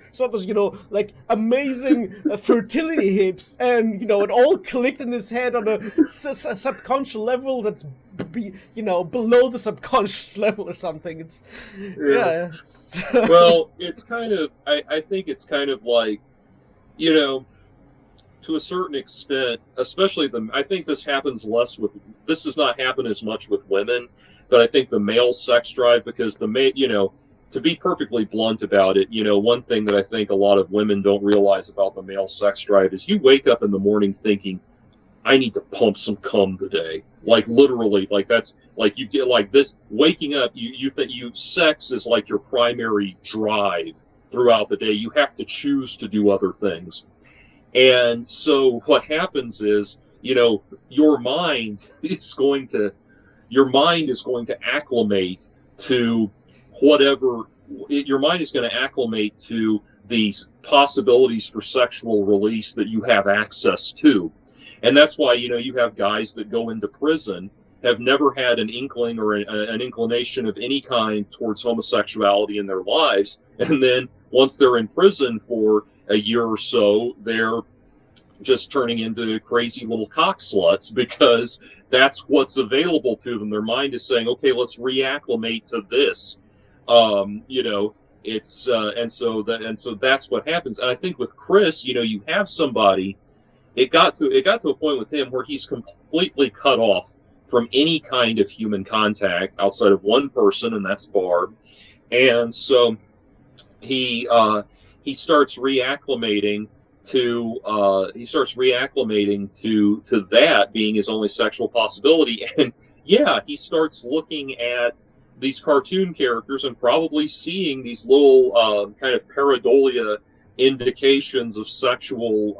like amazing fertility hips, and it all clicked in his head on a subconscious level that's below the subconscious level or something. It's well, it's kind of. I think it's kind of like, to a certain extent, especially I think this happens less with, this does not happen as much with women, but I think the male sex drive, because to be perfectly blunt about it, one thing that I think a lot of women don't realize about the male sex drive is you wake up in the morning thinking, I need to pump some cum today. Like literally, like that's like you get like this waking up, you think sex is like your primary drive throughout the day. You have to choose to do other things. And so what happens is, your mind is going to acclimate to whatever, your mind is going to acclimate to these possibilities for sexual release that you have access to. And that's why, you have guys that go into prison, have never had an inkling or an inclination of any kind towards homosexuality in their lives. And then once they're in prison for a year or so, they're just turning into crazy little cock sluts because that's what's available to them. Their mind is saying, okay, let's reacclimate to this. It's and so that's what happens. And I think with Chris, you have somebody, it got to a point with him where he's completely cut off from any kind of human contact outside of one person, and that's Barb. And so he starts reacclimating to that being his only sexual possibility. And he starts looking at these cartoon characters and probably seeing these little kind of pareidolia indications of sexual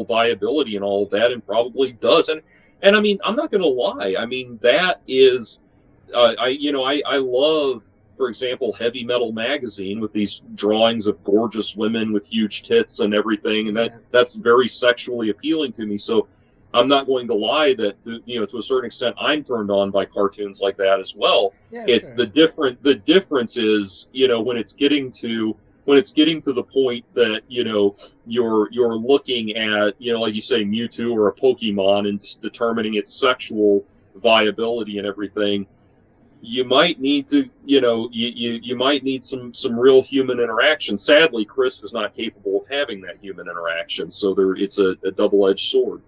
viability and all of that, and probably does. And I mean, I'm not going to lie. I mean, that is, I love, for example, Heavy Metal Magazine with these drawings of gorgeous women with huge tits and everything, and that's very sexually appealing to me. So I'm not going to lie that to a certain extent I'm turned on by cartoons like that as well. Yeah, it's sure. The difference is, when it's getting to the point that you're looking at, like you say, Mewtwo or a Pokemon, and just determining its sexual viability and everything. You might need to, you might need some real human interaction. Sadly, Chris is not capable of having that human interaction, so it's a double-edged sword.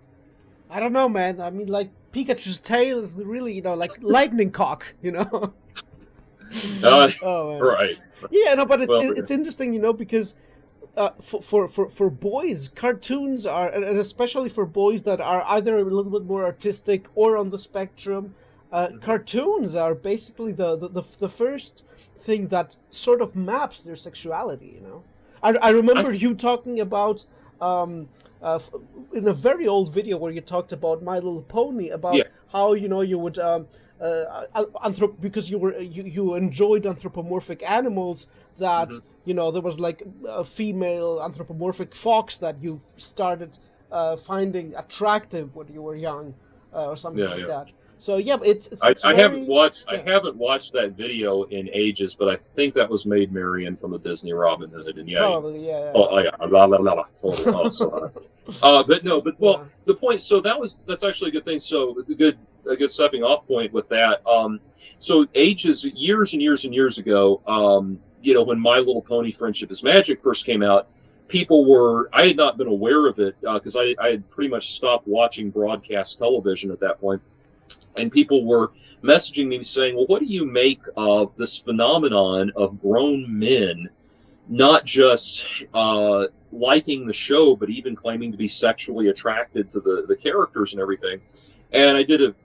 I don't know, man. I mean, like, Pikachu's tail is really, like lightning cock, Oh, man. Right. Yeah, no, but it's interesting, because for boys, cartoons are, and especially for boys that are either a little bit more artistic or on the spectrum. Cartoons are basically the first thing that sort of maps their sexuality. I remember you talking about in a very old video where you talked about My Little Pony, about how you would because you enjoyed anthropomorphic animals, that there was like a female anthropomorphic fox that you started finding attractive when you were young, or something like that. So yeah, but it's I very, I yeah. haven't watched that video in ages, but I think that was Maid Marian from the Disney Robin Hood, and yeah, Probably, yeah, oh yeah, blah, blah, blah, blah. So, but no, but yeah. well, the point. So that's actually a good thing. So a good stepping off point with that. So ages, years and years and years ago, you know, when My Little Pony: Friendship is Magic first came out, people were, I had not been aware of it because I had pretty much stopped watching broadcast television at that point, and people were messaging me saying, "Well, what do you make of this phenomenon of grown men?" Not just liking the show, but even claiming to be sexually attracted to the characters and everything. And I did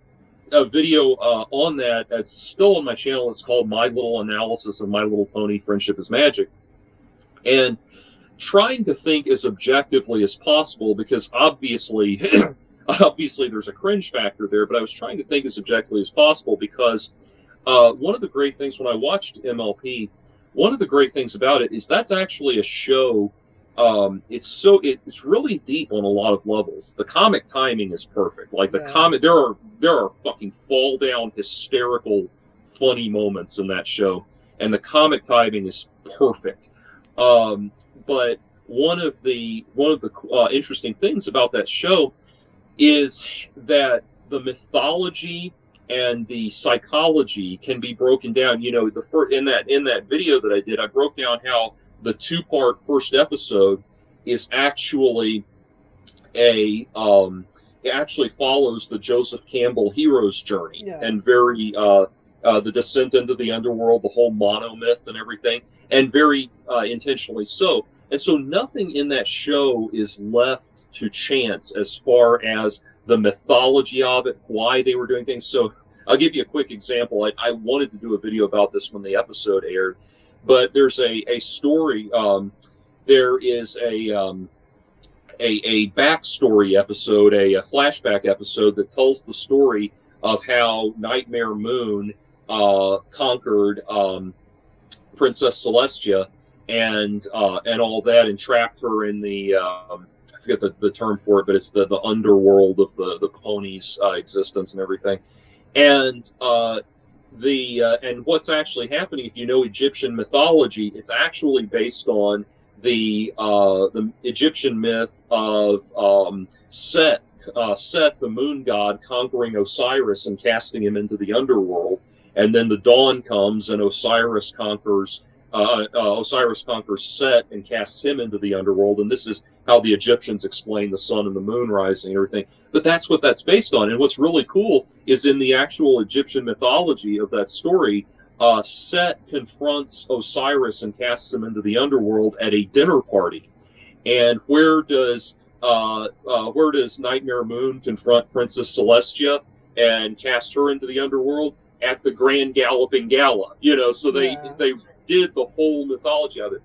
a video on that. It's still on my channel. It's called My Little Analysis of My Little Pony: Friendship is Magic. And trying to think as objectively as possible, because obviously, obviously there's a cringe factor there, but I was trying to think as objectively as possible because one of the great things when I watched MLP, one of the great things about it is that's actually a show. It's really deep on a lot of levels. The comic timing is perfect. Like the Yeah. comic, there are fucking fall down hysterical, funny moments in that show, and the comic timing is perfect. But one of the interesting things about that show is that the mythology and the psychology can be broken down. You know, in that video that I did, I broke down how the two-part first episode is actually it actually follows the Joseph Campbell hero's journey Yeah. and very the descent into the underworld, the whole monomyth and everything, and very intentionally so. And so nothing in that show is left to chance as far as the mythology of it, why they were doing things. So I'll give you a quick example. I wanted to do a video about this when the episode aired, but there's a story. There is a backstory episode, a flashback episode that tells the story of how Nightmare Moon conquered Princess Celestia and all that, and trapped her in the I forget the term for it, but it's the underworld of the ponies' existence and everything. And and what's actually happening, if you know Egyptian mythology, it's actually based on the Egyptian myth of Set, the moon god, conquering Osiris and casting him into the underworld, and then the dawn comes and Osiris conquers Set and casts him into the underworld, and this is how the Egyptians explain the sun and the moon rising and everything. But that's what that's based on. And what's really cool is in the actual Egyptian mythology of that story, Set confronts Osiris and casts him into the underworld at a dinner party. And where does Nightmare Moon confront Princess Celestia and cast her into the underworld? At the Grand Galloping Gala, you know. So they did the whole mythology of it.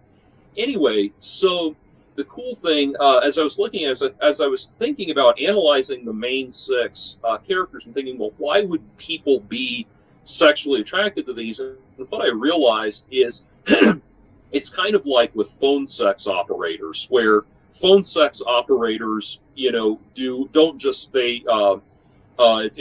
Anyway, so the cool thing, as I was looking at, as I was thinking about analyzing the main six characters and thinking, well, why would people be sexually attracted to these? And what I realized is it's kind of like with phone sex operators, where phone sex operators, you know,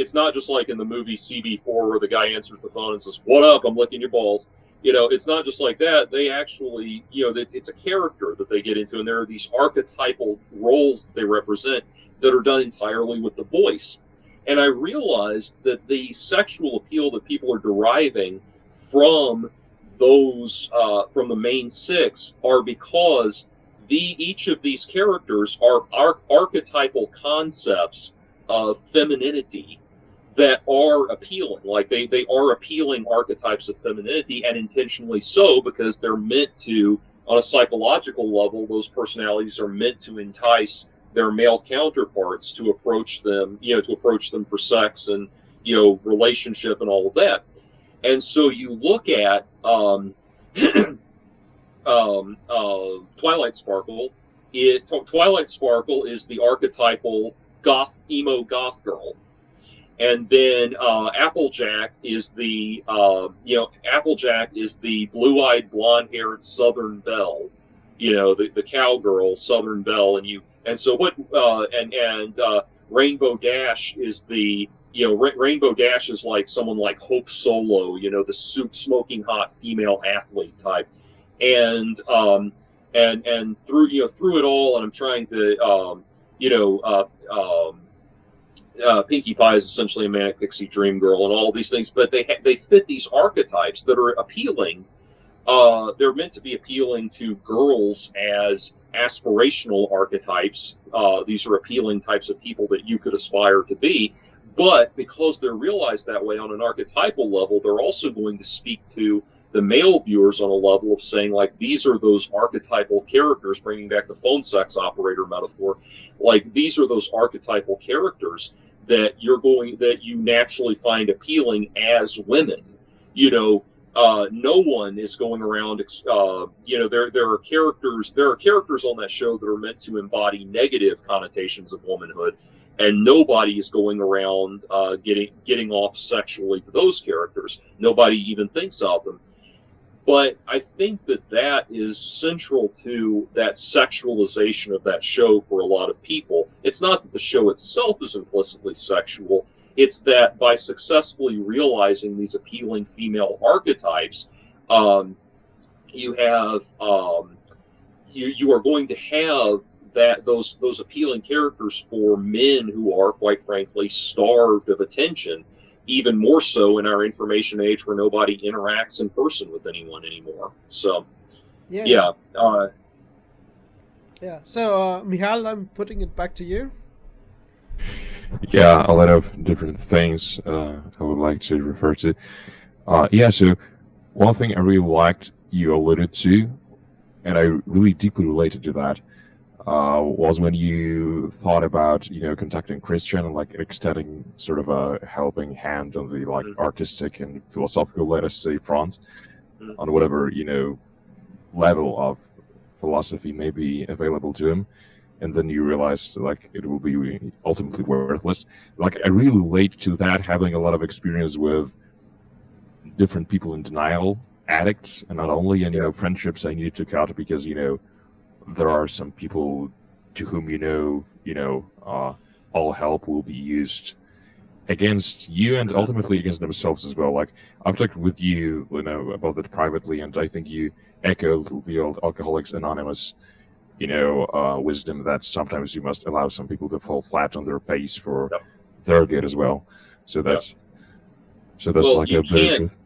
it's not just like in the movie CB4 where the guy answers the phone and says, "What up? I'm licking your balls." You know, it's not just like that. They actually, you know, it's a character that they get into, and there are these archetypal roles that they represent that are done entirely with the voice. And I realized that the sexual appeal that people are deriving from from the main six, are because each of these characters are archetypal concepts of femininity that are appealing. Like they are appealing archetypes of femininity, and intentionally so, because they're meant to, on a psychological level, those personalities are meant to entice their male counterparts to approach them, you know, to approach them for sex and, you know, relationship and all of that. And so you look at Twilight Sparkle. Twilight Sparkle is the archetypal emo goth girl, and then Applejack is the Applejack is the blue-eyed, blonde-haired Southern Belle, you know, the cowgirl Southern Belle, and Rainbow Dash is the Rainbow Dash is like someone like Hope Solo, the smoking hot female athlete type, and through it all, and I'm trying to Pinkie Pie is essentially a manic pixie dream girl and all these things, but they fit these archetypes that are appealing. They're meant to be appealing to girls as aspirational archetypes. These are appealing types of people that you could aspire to be. But because they're realized that way on an archetypal level, they're also going to speak to the male viewers on a level of saying, like, these are those archetypal characters, bringing back the phone sex operator metaphor, like, these are those archetypal characters that you naturally find appealing as women. No one is going around, there are characters on that show that are meant to embody negative connotations of womanhood, and nobody is going around getting off sexually to those characters. Nobody even thinks of them. But I think that is central to that sexualization of that show for a lot of people. It's not that the show itself is implicitly sexual. It's that by successfully realizing these appealing female archetypes, you are going to have those appealing characters for men who are, quite frankly, starved of attention. Even more so in our information age, where nobody interacts in person with anyone anymore. So, yeah. So, Michał, I'm putting it back to you. Yeah, a lot of different things I would like to refer to. So one thing I really liked you alluded to, and I really deeply related to that, was when you thought about, contacting Christian and like extending sort of a helping hand on the like artistic and philosophical, let us say, front, on whatever, level of philosophy may be available to him. And then you realize like it will be ultimately worthless. Like I really relate to that, having a lot of experience with different people in denial, addicts, and not only, and friendships I need to cut because there are some people to whom all help will be used against you and ultimately against themselves as well. Like I've talked with you, about that privately, and I think you echoed the old Alcoholics Anonymous, wisdom that sometimes you must allow some people to fall flat on their face for their good as well. So that's like a bit of truth.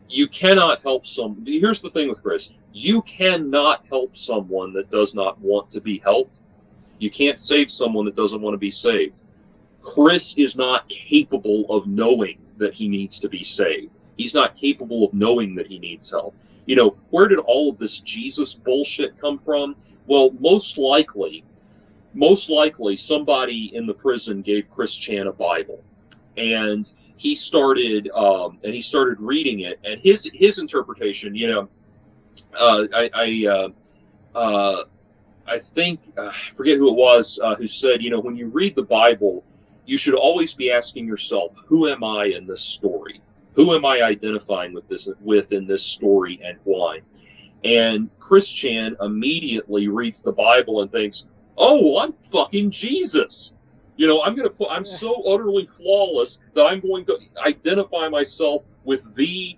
You cannot help here's the thing with Chris. You cannot help someone that does not want to be helped. You can't save someone that doesn't want to be saved. Chris is not capable of knowing that he needs to be saved. He's not capable of knowing that he needs help. Where did all of this Jesus bullshit come from? Well, most likely somebody in the prison gave Chris Chan a Bible, and he started reading it, and his interpretation, I think I forget who it was who said, when you read the Bible, you should always be asking yourself, who am I in this story? Who am I identifying with in this story, and why? And Chris Chan immediately reads the Bible and thinks, oh, well, I'm fucking Jesus. I'm so utterly flawless that I'm going to identify myself with the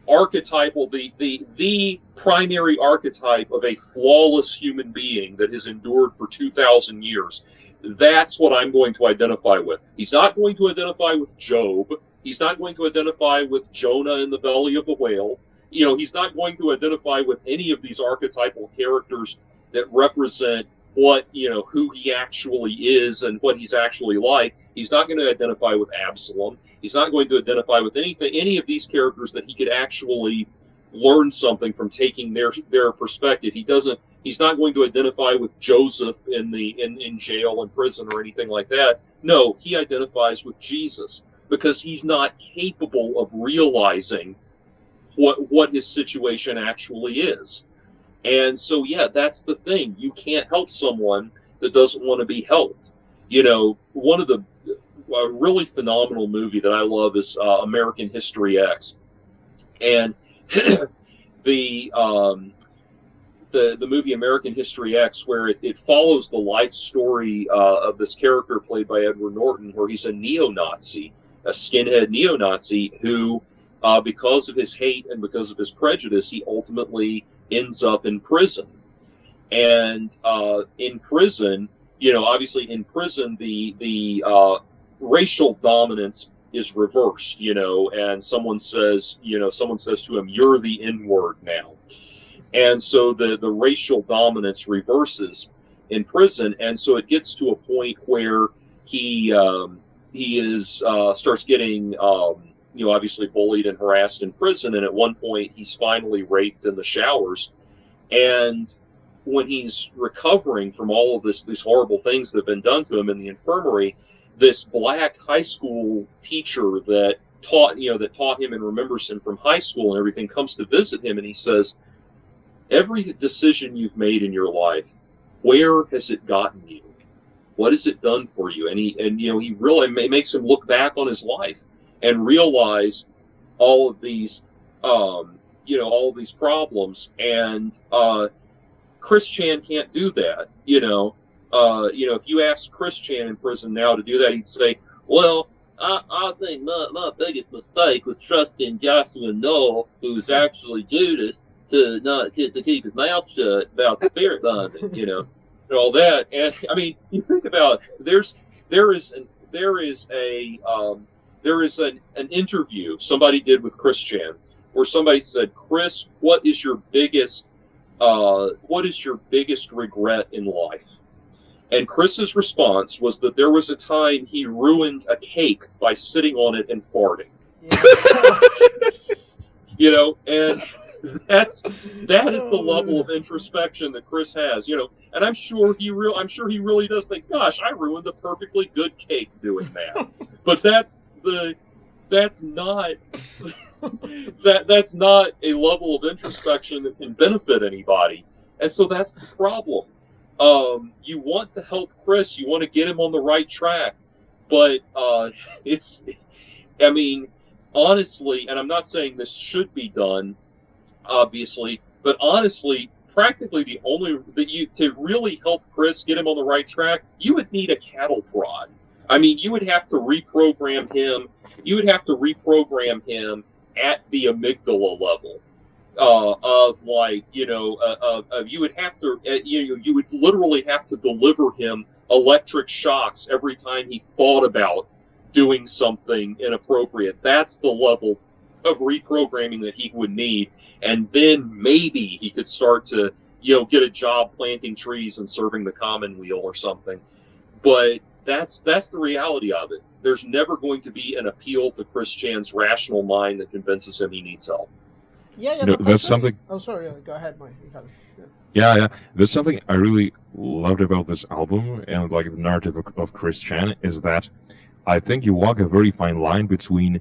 archetypal, the primary archetype of a flawless human being that has endured for 2,000 years. That's what I'm going to identify with. He's not going to identify with Job. He's not going to identify with Jonah in the belly of the whale. He's not going to identify with any of these archetypal characters that represent what, who he actually is and what he's actually like. He's not going to identify with Absalom. He's not going to identify with any of these characters that he could actually learn something from taking their perspective. He's not going to identify with Joseph in jail and prison or anything like that. No, he identifies with Jesus because he's not capable of realizing what his situation actually is. And so, that's the thing. You can't help someone that doesn't want to be helped. One of the really phenomenal movie that I love is American History X. And the movie American History X, where it follows the life story of this character played by Edward Norton, where he's a neo-Nazi, a skinhead neo-Nazi who, because of his hate and because of his prejudice, he ultimately ends up in prison. And in prison, obviously in prison, the racial dominance is reversed, and someone says to him, "You're the N-word now." And so the racial dominance reverses in prison, and so it gets to a point where he starts getting obviously bullied and harassed in prison, and at one point he's finally raped in the showers. And when he's recovering from all of these horrible things that have been done to him in the infirmary, this black high school teacher that taught him and remembers him from high school and everything comes to visit him, and he says, "Every decision you've made in your life, where has it gotten you? What has it done for you?" And he really makes him look back on his life and realize all of these problems. And Chris Chan can't do that. If you ask Chris Chan in prison now to do that, he'd say, "Well, I think my biggest mistake was trusting Joshua Knoll, who's actually Judas, to keep his mouth shut about the spirit bonding, and all that." And I mean, you think about there is an interview somebody did with Chris Chan where somebody said, "Chris, what is your biggest regret in life?" And Chris's response was that there was a time he ruined a cake by sitting on it and farting. And that is the level of introspection that Chris has, and I'm sure he really does think, "Gosh, I ruined a perfectly good cake doing that." But that's not that's not a level of introspection that can benefit anybody. And so that's the problem. You want to help Chris, you want to get him on the right track, but honestly, and I'm not saying this should be done, obviously, but honestly, practically the only to really help Chris get him on the right track, you would need a cattle prod. I mean, you would have to reprogram him. You would have to reprogram him at the amygdala level. You would literally have to deliver him electric shocks every time he thought about doing something inappropriate. That's the level of reprogramming that he would need, and then maybe he could start to get a job planting trees and serving the Commonweal or something. But that's the reality of it. There's never going to be an appeal to Chris Chan's rational mind that convinces him he needs help. Yeah, that's something. Oh, sorry. Go ahead, Mike. Yeah. There's something I really loved about this album and like the narrative of Chris Chan is that I think you walk a very fine line between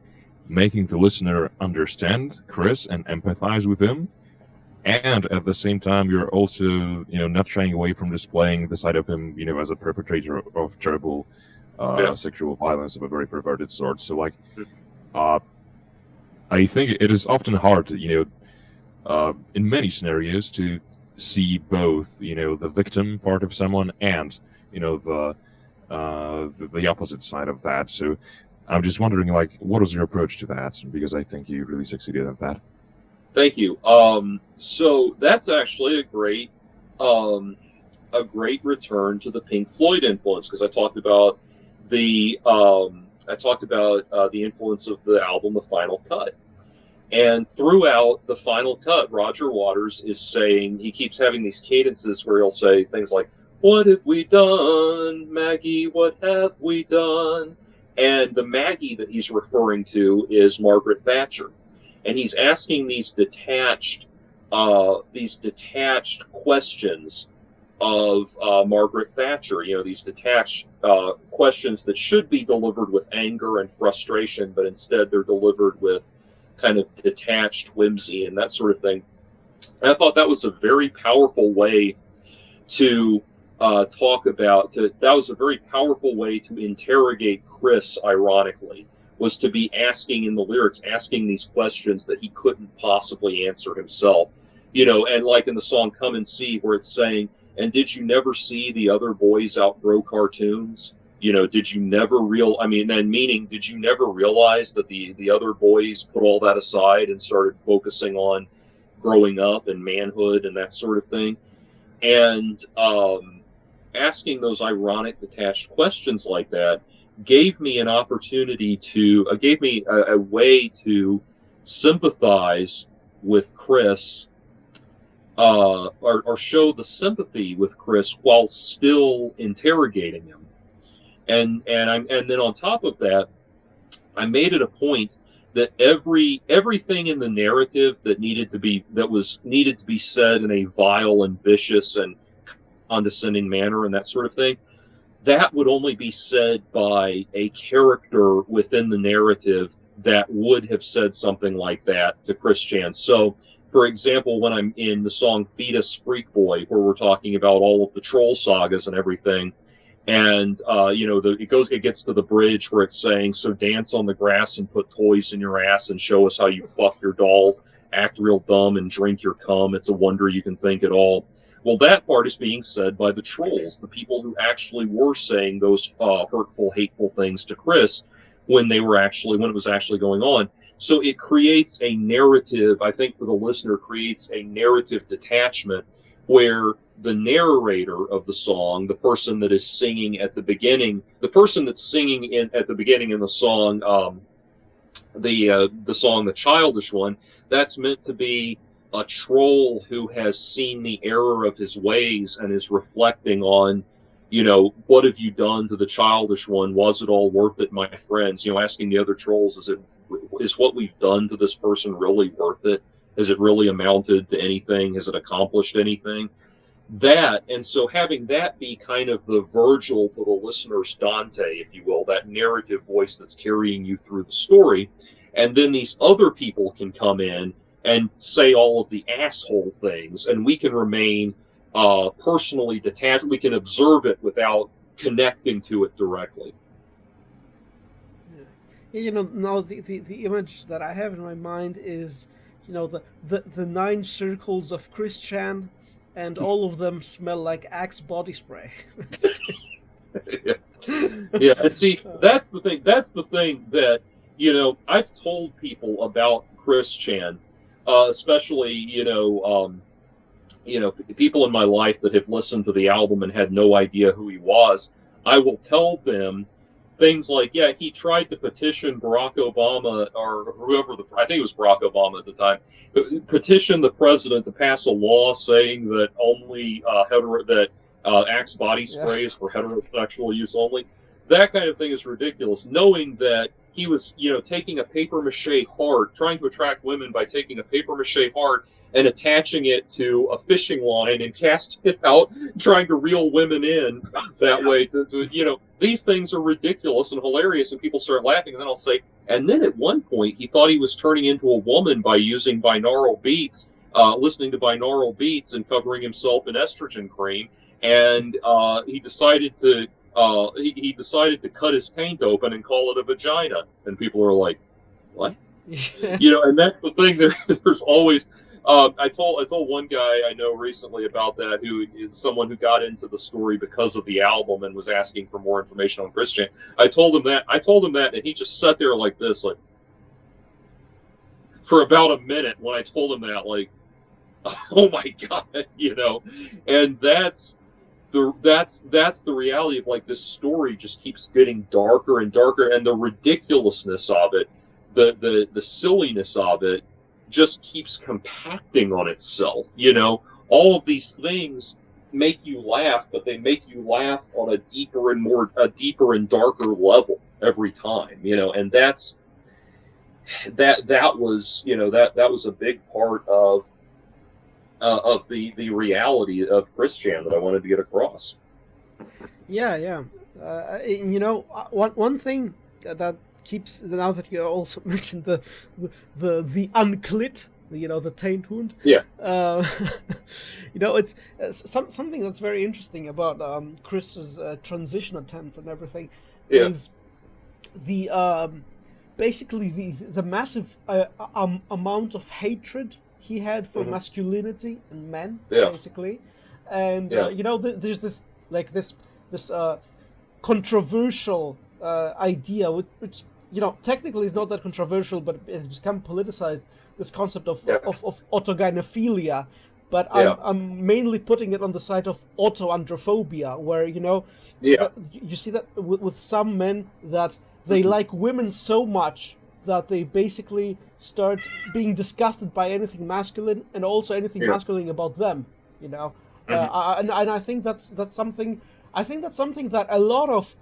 making the listener understand Chris and empathize with him, and at the same time you're also not shying away from displaying the side of him as a perpetrator of terrible sexual violence of a very perverted sort. So like I think it is often hard in many scenarios to see both the victim part of someone and the opposite side of that. So I'm just wondering, like, what was your approach to that? Because I think you really succeeded at that. Thank you. So that's actually a great return to the Pink Floyd influence, because I talked about the influence of the album The Final Cut. And throughout The Final Cut, Roger Waters is saying, he keeps having these cadences where he'll say things like, "What have we done, Maggie? What have we done?" And the Maggie that he's referring to is Margaret Thatcher. And he's asking these detached questions of Margaret Thatcher, these detached questions that should be delivered with anger and frustration, but instead they're delivered with kind of detached whimsy and that sort of thing. And I thought that was a very powerful way to that was a very powerful way to interrogate Chris, ironically, was to be asking in the lyrics, asking these questions that he couldn't possibly answer himself. and like in the song "Come and See," where it's saying, "And did you never see the other boys outgrow cartoons? Did you never and meaning, did you never realize that the other boys put all that aside and started focusing on growing up and manhood and that sort of thing?" And asking those ironic, detached questions like that gave me an opportunity gave me a way to sympathize with Chris, or show the sympathy with Chris while still interrogating him. And then on top of that, I made it a point that everything in the narrative that needed to be said in a vile and vicious and condescending manner and that sort of thing, that would only be said by a character within the narrative that would have said something like that to Chris Chan. So, for example, when I'm in the song Fetus Freak Boy, where we're talking about all of the troll sagas and everything, and it gets to the bridge where it's saying, "So dance on the grass and put toys in your ass and show us how you fuck your doll, act real dumb and drink your cum. It's a wonder you can think at all." Well, that part is being said by the trolls, the people who actually were saying those hurtful, hateful things to Chris when it was actually going on. So it creates a narrative, I think, for the listener, creates a narrative detachment where the narrator of the song, the person that is singing at the beginning, the person that's singing at the beginning in the song, the song, the childish one, that's meant to be a troll who has seen the error of his ways and is reflecting on, what have you done to the childish one? Was it all worth it, my friends? Asking the other trolls, is what we've done to this person really worth it? Has it really amounted to anything? Has it accomplished anything? And so having that be kind of the Virgil to the listener's Dante, if you will, that narrative voice that's carrying you through the story. And then these other people can come in and say all of the asshole things, and we can remain personally detached. We can observe it without connecting to it directly. Now the image that I have in my mind is, the 9 circles of Chris Chan, and all of them smell like Axe body spray. Yeah, and see, that's the thing. That's the thing that I've told people about Chris Chan, especially people in my life that have listened to the album and had no idea who he was. I will tell them things like, yeah, he tried to petition Barack Obama or whoever, I think it was Barack Obama at the time, petition the president to pass a law saying that only Axe body spray is for heterosexual use only. That kind of thing is ridiculous, knowing that he was, taking a paper mache heart, trying to attract women by taking a paper mache heart and attaching it to a fishing line and casting it out, trying to reel women in that way. These things are ridiculous and hilarious, and people start laughing. And then I'll say, and then at one point he thought he was turning into a woman by using binaural beats, listening to binaural beats and covering himself in estrogen cream. And he decided to cut his taint open and call it a vagina. And people are like, what? And that's the thing. There's always. I told one guy I know recently about that, who is someone who got into the story because of the album and was asking for more information on Chris Chan. I told him that, and he just sat there like this, like for about a minute when I told him that, like, oh my god, and that's the reality of, like, this story just keeps getting darker and darker, and the ridiculousness of it, the silliness of it, just keeps compacting on itself. All of these things make you laugh, but they make you laugh on a deeper and darker level every time. And that was a big part of the reality of Chris Chan that I wanted to get across. Yeah. One thing that keeps, now that you also mentioned the unclit, the taint wound. Yeah. It's something that's very interesting about Chris's transition attempts and everything. Yeah. Is the basically the massive amount of hatred he had for masculinity and men, Yeah. basically. And Yeah. you know, there's this like this controversial idea, which you know technically is not that controversial, but it's become politicized. This concept of Yeah. of autogynephilia, but Yeah. I'm mainly putting it on the side of autoandrophobia, where you know, Yeah. you see that with some men that they like women so much that they basically start being disgusted by anything masculine and also anything Yeah. masculine about them. You know, and I think that's something. I think that's something that a lot of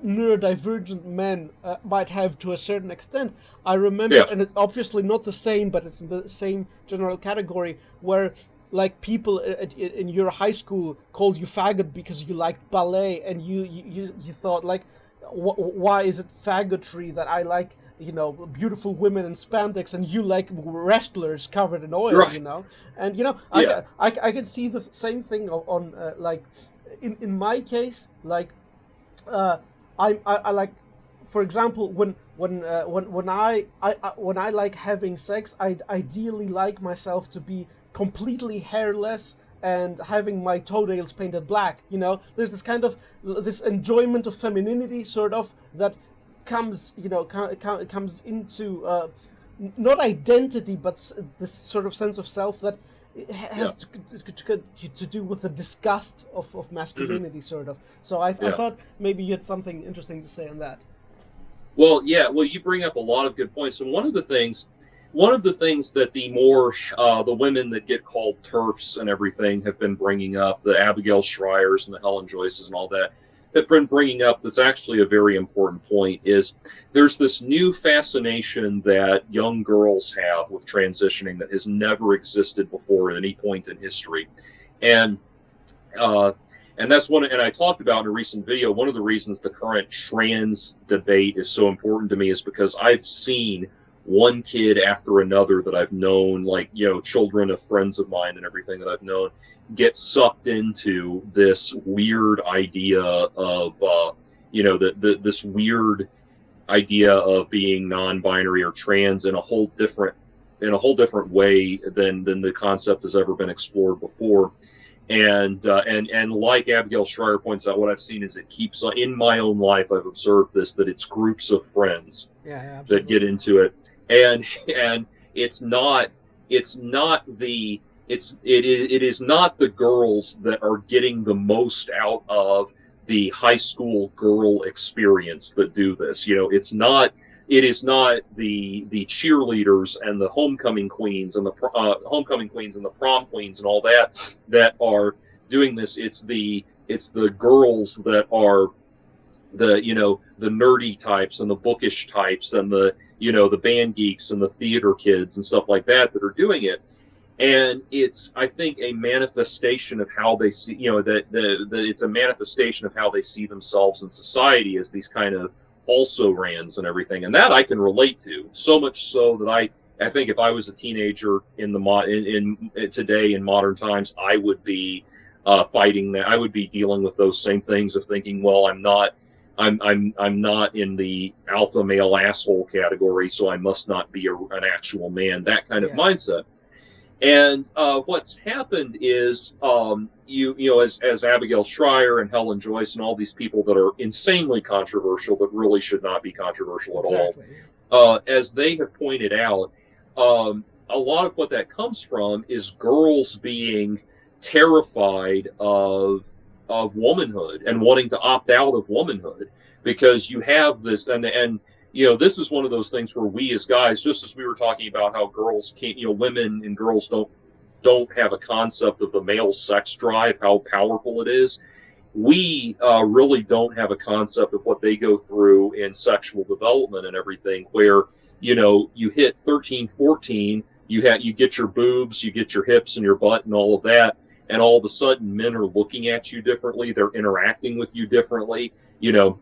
neurodivergent men might have to a certain extent. I remember, Yeah. and it's obviously not the same, but it's in the same general category where, like, people in your high school called you faggot because you liked ballet, and you thought like, why is it faggotry that I like, you know, beautiful women in spandex, and you like wrestlers covered in oil, Right. you know? And you know, Yeah. I can see the same thing on like, in my case, like, I like, for example, when I like having sex, I ideally like myself to be completely hairless and having my toenails painted black. You know, there's this kind of this enjoyment of femininity, sort of, that comes, you know, comes into not identity, but this sort of sense of self that has to do with the disgust of masculinity, sort of. So I Yeah. thought maybe you had something interesting to say on that. Well, yeah. Well, you bring up a lot of good points, and one of the things that the more the women that get called TERFs and everything have been bringing up, the Abigail Schreiers and the Helen Joyces and all that, have been bringing up, that's actually a very important point, is there's this new fascination that young girls have with transitioning that has never existed before at any point in history. And that's one, and I talked about in a recent video, one of the reasons the current trans debate is so important to me is because I've seen one kid after another that I've known, like, you know, children of friends of mine and everything that I've known, get sucked into this weird idea of, you know, this weird idea of being non-binary or trans in a whole different way than the concept has ever been explored before. And like Abigail Schreier points out, what I've seen is it keeps, in my own life, I've observed this, that it's groups of friends that get into it, and it is not the girls that are getting the most out of the high school girl experience that do this. You know, it is not the cheerleaders and the homecoming queens and the prom queens and all that are doing this. It's the girls that are the, you know, the nerdy types and the bookish types and the, you know, the band geeks and the theater kids and stuff like that are doing it. And it's, I think, a manifestation of how they see, you know, that it's a manifestation of how they see themselves in society as these kind of also rans and everything, and that I can relate to, so much so that I think if I was a teenager in today in modern times, I would be fighting that. I would be dealing with those same things of thinking, well, I'm not in the alpha male asshole category, so I must not be an actual man. That kind of mindset. And what's happened is, you know, as Abigail Schreier and Helen Joyce and all these people that are insanely controversial, but really should not be controversial at all, as they have pointed out, a lot of what that comes from is girls being terrified of womanhood and wanting to opt out of womanhood, because you have this, and you know, this is one of those things where we as guys, just as we were talking about how girls can't, you know, women and girls don't have a concept of the male sex drive, how powerful it is. We really don't have a concept of what they go through in sexual development and everything, where, you know, you hit 13, 14, you get your boobs, you get your hips and your butt and all of that, and all of a sudden men are looking at you differently, they're interacting with you differently, you know.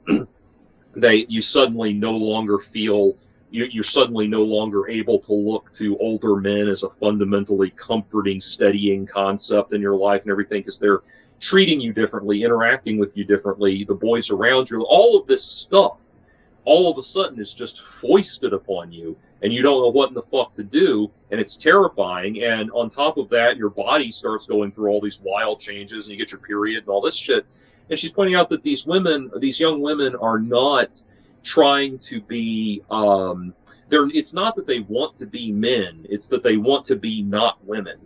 You suddenly no longer feel, you're suddenly no longer able to look to older men as a fundamentally comforting, steadying concept in your life and everything, because they're treating you differently, interacting with you differently, the boys around you, all of this stuff all of a sudden is just foisted upon you, and you don't know what in the fuck to do, and it's terrifying. And on top of that, your body starts going through all these wild changes, and you get your period and all this shit. And she's pointing out that these young women, are not trying to be. It's not that they want to be men; it's that they want to be not women.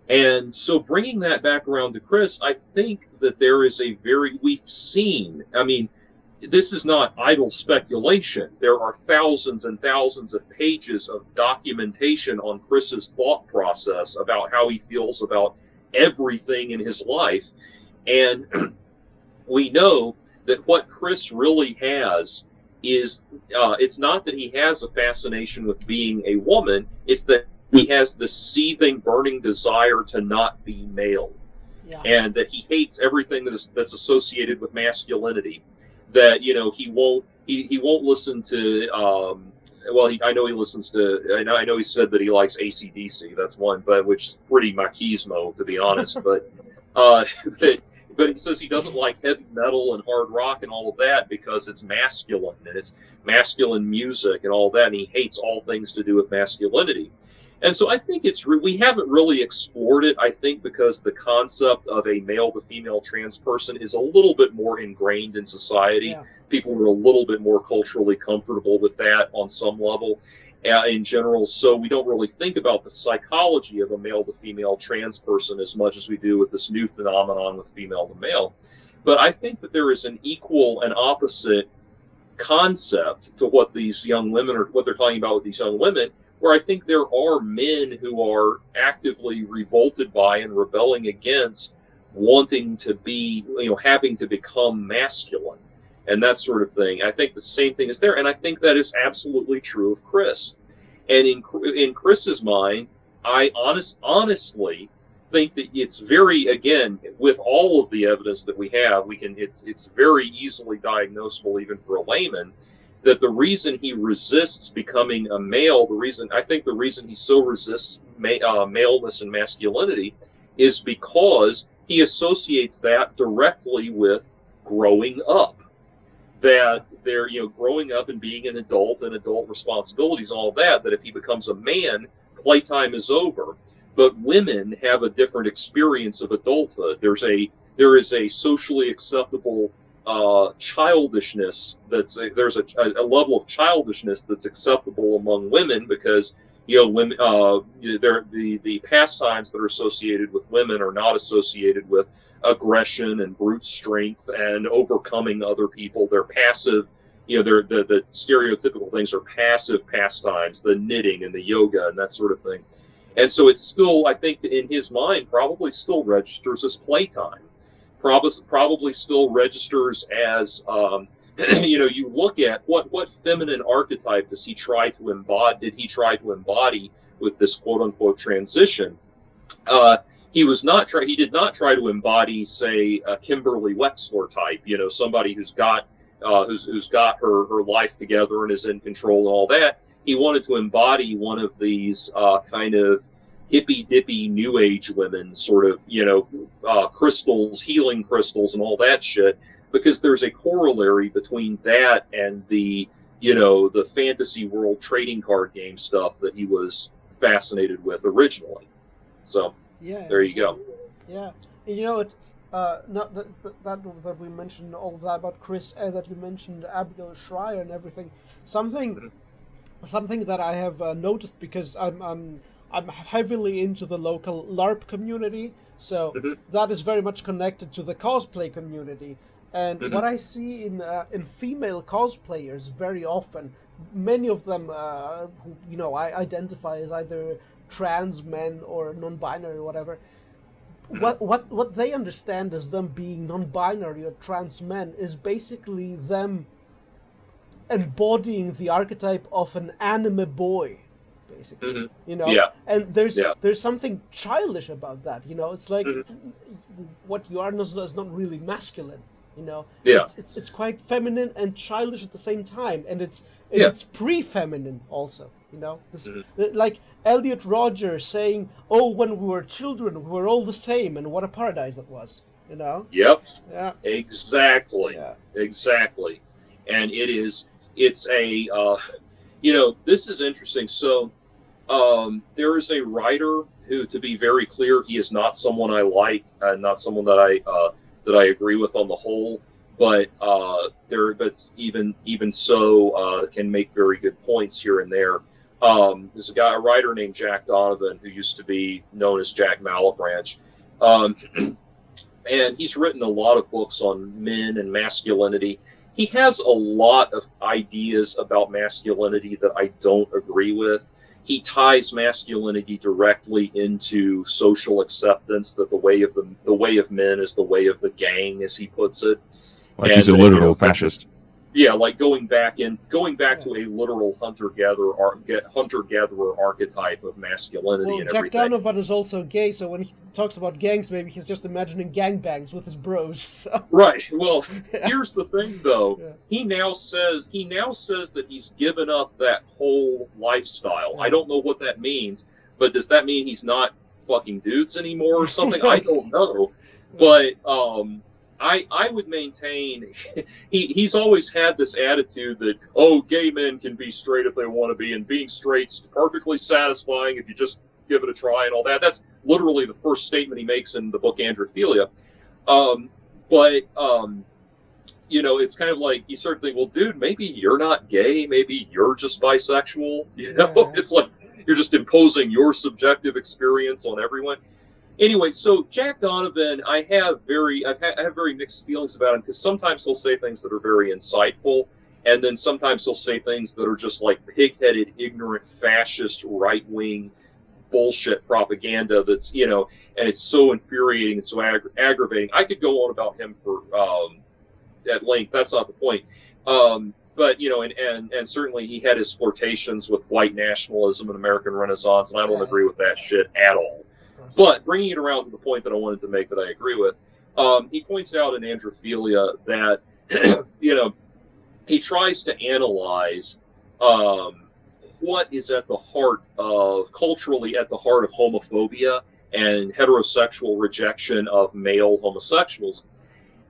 And so, bringing that back around to Chris, I think that there is we've seen. I mean, this is not idle speculation. There are thousands and thousands of pages of documentation on Chris's thought process about how he feels about everything in his life. And we know that what Chris really has is, it's not that he has a fascination with being a woman, it's that he has this seething, burning desire to not be male. Yeah. And that he hates everything that's associated with masculinity. That, you know, he won't listen to I know he said that he likes AC/DC, that's one, but which is pretty machismo, to be honest. but he says he doesn't like heavy metal and hard rock and all of that because it's masculine and it's masculine music and all that, and he hates all things to do with masculinity. And so I think we haven't really explored it, I think, because the concept of a male to female trans person is a little bit more ingrained in society. Yeah. People are a little bit more culturally comfortable with that on some level in general. So we don't really think about the psychology of a male to female trans person as much as we do with this new phenomenon with female to male. But I think that there is an equal and opposite concept to what these young women are, what they're talking about with these young women, where I think there are men who are actively revolted by and rebelling against wanting to be, having to become masculine and that sort of thing. I think the same thing is there, and I think that is absolutely true of Chris. And in Chris's mind, I honestly think that it's very, again, with all of the evidence that we have, it's very easily diagnosable even for a layman, that the reason he resists becoming a male, the reason he so resists maleness and masculinity is because he associates that directly with growing up. That they're, growing up and being an adult and adult responsibilities, all that if he becomes a man, playtime is over. But women have a different experience of adulthood. There is a socially acceptable childishness there's a level of childishness that's acceptable among women because women the pastimes that are associated with women are not associated with aggression and brute strength and overcoming other people. They're passive. The stereotypical things are passive pastimes, the knitting and the yoga and that sort of thing. And so it's still, I think, in his mind, probably still registers as playtime. Probably still registers as, you look at what feminine archetype did he try to embody with this quote unquote transition. He did not try to embody, say, a Kimberly Wexler type, somebody who's got her life together and is in control and all that. He wanted to embody one of these kind of hippy-dippy new age women, sort of, crystals, healing crystals and all that shit, because there's a corollary between that and the fantasy world trading card game stuff that he was fascinated with originally. So, there you go. Yeah. Not that we mentioned all of that about Chris, that you mentioned Abigail Schreier and everything. Something that I have noticed, because I'm heavily into the local LARP community, so that is very much connected to the cosplay community. And what I see in female cosplayers very often, many of them who I identify as either trans men or non-binary or whatever, what they understand as them being non-binary or trans men is basically them embodying the archetype of an anime boy, basically. And there's something childish about that. It's like what you are is not really masculine. It's quite feminine and childish at the same time, and it's pre-feminine also. Like Elliot Rodgers saying, "Oh, when we were children, we were all the same," and what a paradise that was. Yep. Yeah. Exactly. Yeah. Exactly. And it is it's a this is interesting. So there is a writer who, to be very clear, he is not someone I like, not someone that I agree with on the whole. But even so, can make very good points here and there. There's a writer named Jack Donovan, who used to be known as Jack Malebranche, and he's written a lot of books on men and masculinity. He has a lot of ideas about masculinity that I don't agree with. He ties masculinity directly into social acceptance, that the way of men is the way of the gang, as he puts it. Like he's a literal fascist. Yeah, like going back to a literal hunter-gatherer archetype of masculinity and everything. Jack Donovan is also gay, so when he talks about gangs, maybe he's just imagining gangbangs with his bros. So. Right. Well, here's the thing, though. Yeah. He now says that he's given up that whole lifestyle. Yeah. I don't know what that means, but does that mean he's not fucking dudes anymore or something? I don't know. But I would maintain he's always had this attitude that, oh, gay men can be straight if they want to be, and being straight's perfectly satisfying if you just give it a try and all that. That's literally the first statement he makes in the book Androphilia. It's kind of like you start to think, well, dude, maybe you're not gay, maybe you're just bisexual. It's like you're just imposing your subjective experience on everyone. Anyway, so Jack Donovan, I have very mixed feelings about him, because sometimes he'll say things that are very insightful, and then sometimes he'll say things that are just like pig-headed, ignorant, fascist, right-wing bullshit propaganda that's, and it's so infuriating and so aggravating. I could go on about him for at length. That's not the point. But, and certainly he had his flirtations with white nationalism and American Renaissance, and I don't agree with that shit at all. But bringing it around to the point that I wanted to make that I agree with, he points out in Androphilia that, he tries to analyze what is culturally at the heart of homophobia and heterosexual rejection of male homosexuals.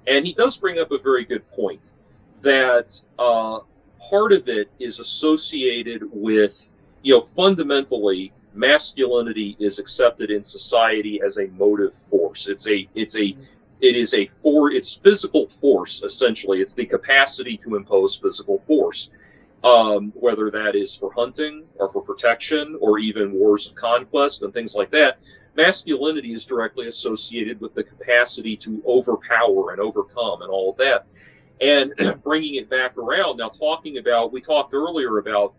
And he does bring up a very good point, that part of it is associated with, fundamentally, masculinity is accepted in society as a motive force. It's physical force, essentially. It's the capacity to impose physical force, whether that is for hunting or for protection or even wars of conquest and things like that. Masculinity is directly associated with the capacity to overpower and overcome and all of that. And bringing it back around, now we talked earlier about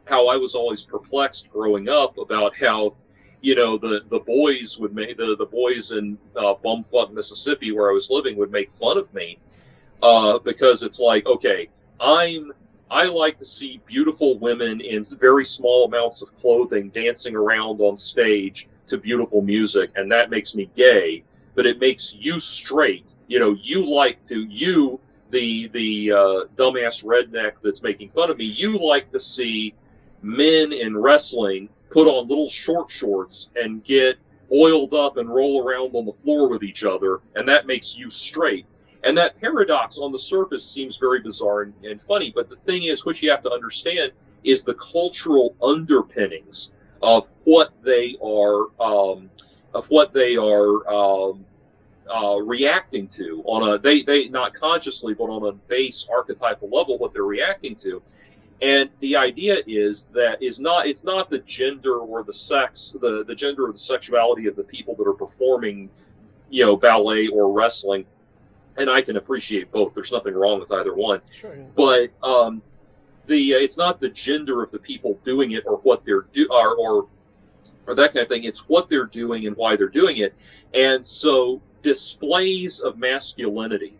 how I was always perplexed growing up about how, the boys would make the boys in bumfuck Mississippi, where I was living, would make fun of me because it's like, okay, I like to see beautiful women in very small amounts of clothing dancing around on stage to beautiful music, and that makes me gay. But it makes you straight. The dumbass redneck that's making fun of me, you like to see men in wrestling put on little short shorts and get oiled up and roll around on the floor with each other, and that makes you straight. And that paradox on the surface seems very bizarre and funny, but the thing is, what you have to understand is the cultural underpinnings of what they are reacting to on a they not consciously, but on a base archetypal level, what they're reacting to. And the idea is that it's not the gender or the sex, the gender or the sexuality of the people that are performing, ballet or wrestling. And I can appreciate both. There's nothing wrong with either one. Sure, yeah. But it's not the gender of the people doing it or what they're or that kind of thing. It's what they're doing and why they're doing it. And so displays of masculinity,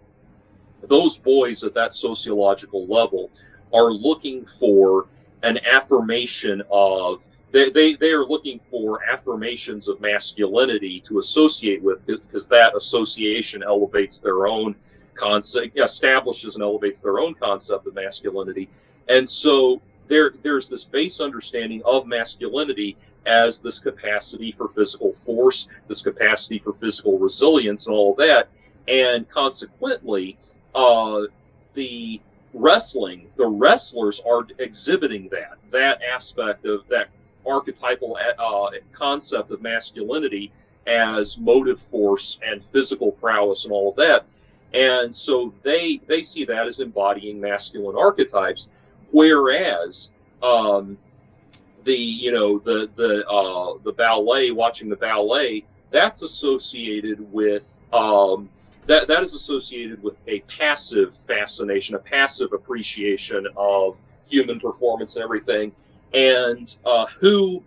those boys at that sociological level are looking for an affirmation of, they are looking for affirmations of masculinity to associate with, because that association elevates their own concept, establishes and elevates their own concept of masculinity. And so there's this base understanding of masculinity as this capacity for physical force, this capacity for physical resilience and all of that. And consequently, wrestling, the wrestlers are exhibiting that aspect of that archetypal concept of masculinity as motive force and physical prowess and all of that. And so they see that as embodying masculine archetypes, whereas the ballet, watching the ballet, that's associated with that is associated with a passive fascination, a passive appreciation of human performance and everything. And who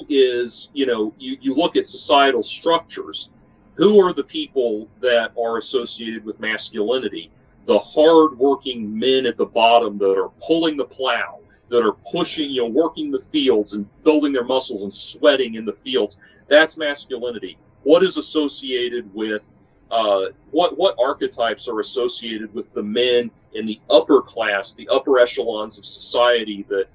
is, you look at societal structures, who are the people that are associated with masculinity? The hard-working men at the bottom that are pulling the plow, that are pushing, working the fields and building their muscles and sweating in the fields. That's masculinity. What is associated with, what archetypes are associated with the men in the upper class, the upper echelons of society, the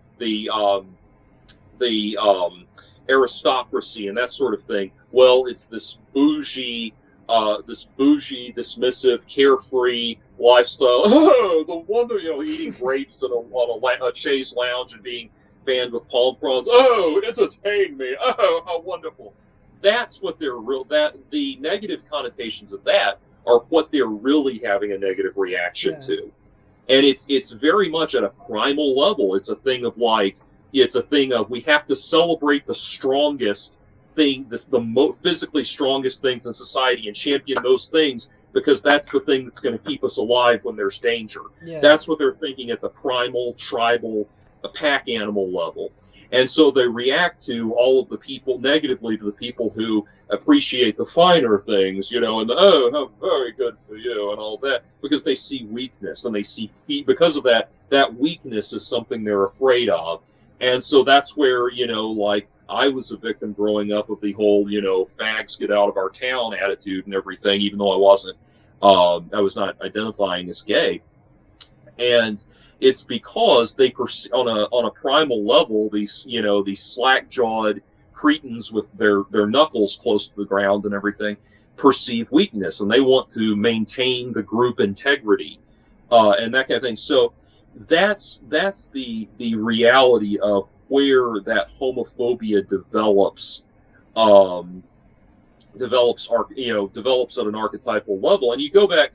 aristocracy and that sort of thing? Well, it's this bougie, dismissive, carefree lifestyle. Oh, the wonder, eating grapes on a chaise lounge and being fanned with palm fronds. Oh, entertain me. Oh, how wonderful. That's what they're the negative connotations of that are what they're really having a negative reaction to. And it's very much at a primal level. It's a thing of we have to celebrate the strongest thing, the physically strongest things in society, and champion those things because that's the thing that's going to keep us alive when there's danger. Yeah. That's what they're thinking at the primal, tribal, pack animal level. And so they react to all of the people negatively, to the people who appreciate the finer things, and how very good for you and all that, because they see weakness and they see because of that weakness is something they're afraid of. And so that's where, I was a victim growing up of the whole, fags get out of our town attitude and everything, even though I wasn't, I was not identifying as gay. And it's because they on a primal level, these slack-jawed cretins with their knuckles close to the ground and everything perceive weakness, and they want to maintain the group integrity and that kind of thing. So that's the reality of where that homophobia develops at an archetypal level. And you go back,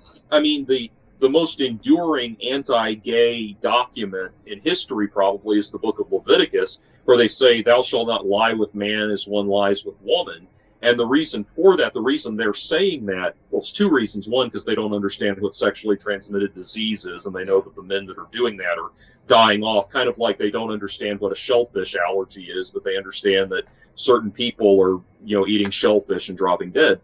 the most enduring anti-gay document in history probably is the book of Leviticus, where they say, "Thou shalt not lie with man as one lies with woman." And the reason for that, the reason they're saying that, well, it's two reasons. One, because they don't understand what sexually transmitted disease is, and they know that the men that are doing that are dying off, kind of like they don't understand what a shellfish allergy is, but they understand that certain people are, eating shellfish and dropping dead.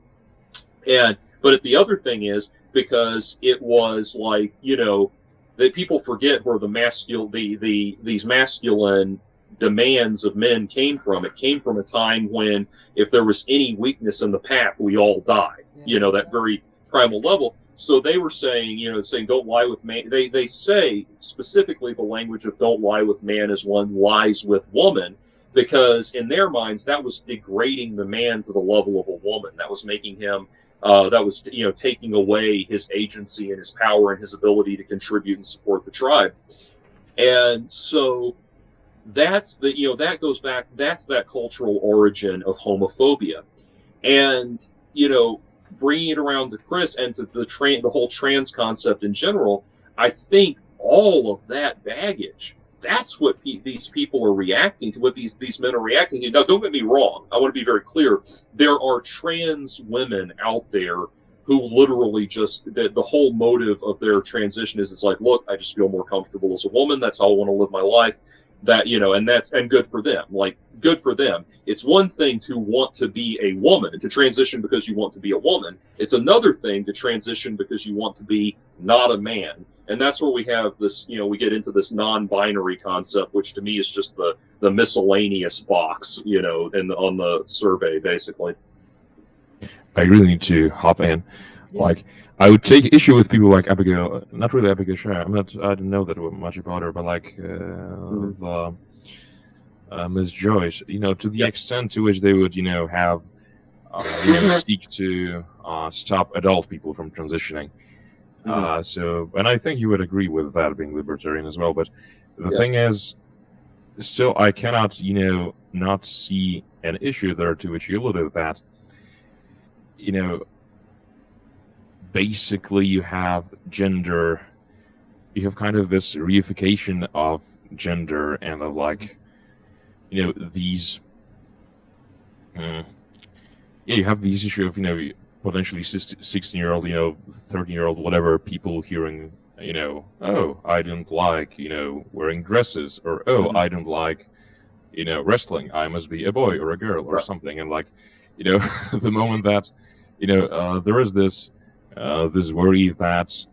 But the other thing is, because it was that people forget where these masculine demands of men came from. It came from a time when if there was any weakness in the pack, we all died. That very primal level. So they were saying, don't lie with man. They say specifically the language of don't lie with man as one lies with woman, because in their minds that was degrading the man to the level of a woman. That was making him taking away his agency and his power and his ability to contribute and support the tribe. And so that's that goes back, that's that cultural origin of homophobia. And, bringing it around to Chris and to the whole trans concept in general, I think all of that baggage, that's what these people are reacting to, what these men are reacting to. Now, don't get me wrong. I want to be very clear. There are trans women out there who literally just, the whole motive of their transition is, it's like, look, I just feel more comfortable as a woman. That's how I want to live my life. That, and good for them. Good for them. It's one thing to want to be a woman, to transition because you want to be a woman. It's another thing to transition because you want to be not a man. And that's where we have this, we get into this non-binary concept, which to me is just the miscellaneous box, on the survey, basically. I really need to hop in. Yeah. I would take issue with people like Abigail, not really Abigail Shire. I didn't know that much about her, but Ms. Joyce, to the extent to which they would, seek to stop adult people from transitioning. So, and I think you would agree with that being libertarian as well. But the Yeah. thing is, still, I cannot, not see an issue there to which you alluded that, basically you have gender, you have kind of this reification of gender and of like, these, you have these issue of, potentially 16-year-old, 13-year-old, whatever, people hearing, oh, I don't like, wearing dresses, or, oh, I don't like, wrestling. I must be a boy or a girl or something. And like, the moment that, there is this worry that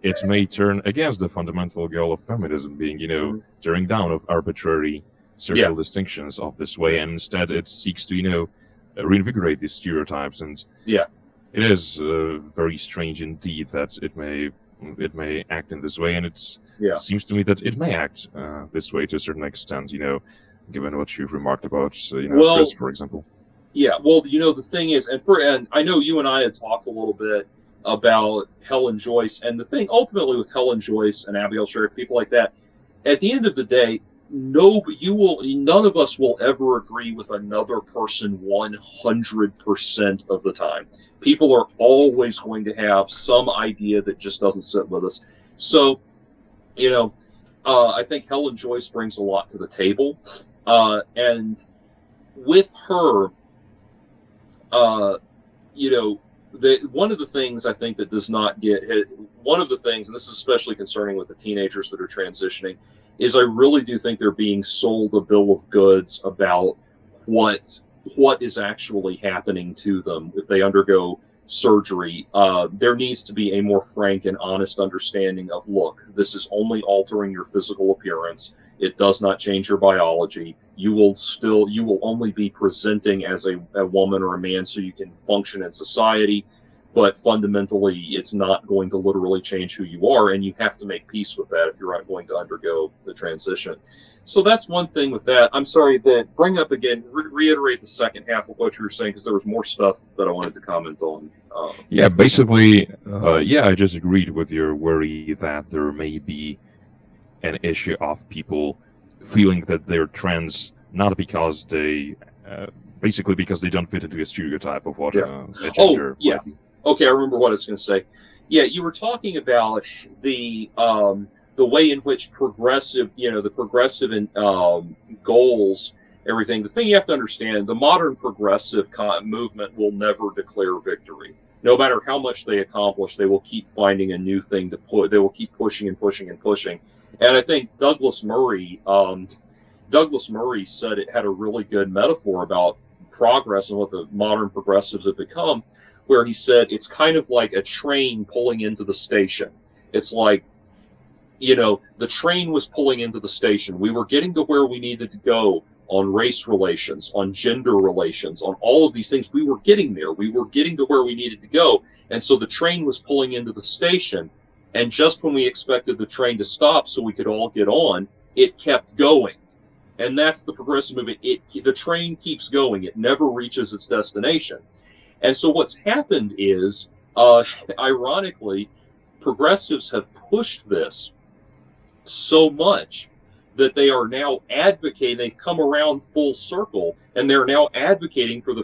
it may turn against the fundamental goal of feminism being, tearing down of arbitrary social distinctions of this way, and instead it seeks to, reinvigorate these stereotypes. And it is very strange indeed that it may act in this way, and it seems to me that it may act this way to a certain extent, given what you've remarked about, Chris, for example. Yeah, well, the thing is, and I know you and I had talked a little bit about Helen Joyce, and the thing ultimately with Helen Joyce and Abigail Sheriff, people like that, at the end of the day, none of us will ever agree with another person 100% of the time. People are always going to have some idea that just doesn't sit with us. So, I think Helen Joyce brings a lot to the table, and with her, one of the things I think that does not get hit, one of the things, and this is especially concerning with the teenagers that are transitioning, is I really do think they're being sold a bill of goods about what is actually happening to them if they undergo surgery. There needs to be a more frank and honest understanding of, look, this is only altering your physical appearance. It does not change your biology. You will only be presenting as a woman or a man so you can function in society. But fundamentally, it's not going to literally change who you are, and you have to make peace with that if you're not going to undergo the transition. So that's one thing with that. I'm sorry, that bring up again, reiterate the second half of what you were saying, because there was more stuff that I wanted to comment on. Basically, I just agreed with your worry that there may be an issue of people feeling that they're trans, not because they, basically because they don't fit into a stereotype of what a gender might be. Okay, I remember what I was going to say. Yeah, you were talking about the way in which the progressive goals, everything. The thing you have to understand, the modern progressive movement will never declare victory. No matter how much they accomplish, they will keep finding a new thing to put. They will keep pushing and pushing and pushing. And I think Douglas Murray said it had a really good metaphor about progress and what the modern progressives have become, where he said it's kind of like a train pulling into the station. It's like, the train was pulling into the station. We were getting to where we needed to go on race relations, on gender relations, on all of these things. We were getting there. We were getting to where we needed to go. And so the train was pulling into the station. And just when we expected the train to stop so we could all get on, it kept going. And that's the progressive movement. The train keeps going. It never reaches its destination. And so what's happened is, ironically, progressives have pushed this so much that they are now advocating. They've come around full circle, and they're now advocating for the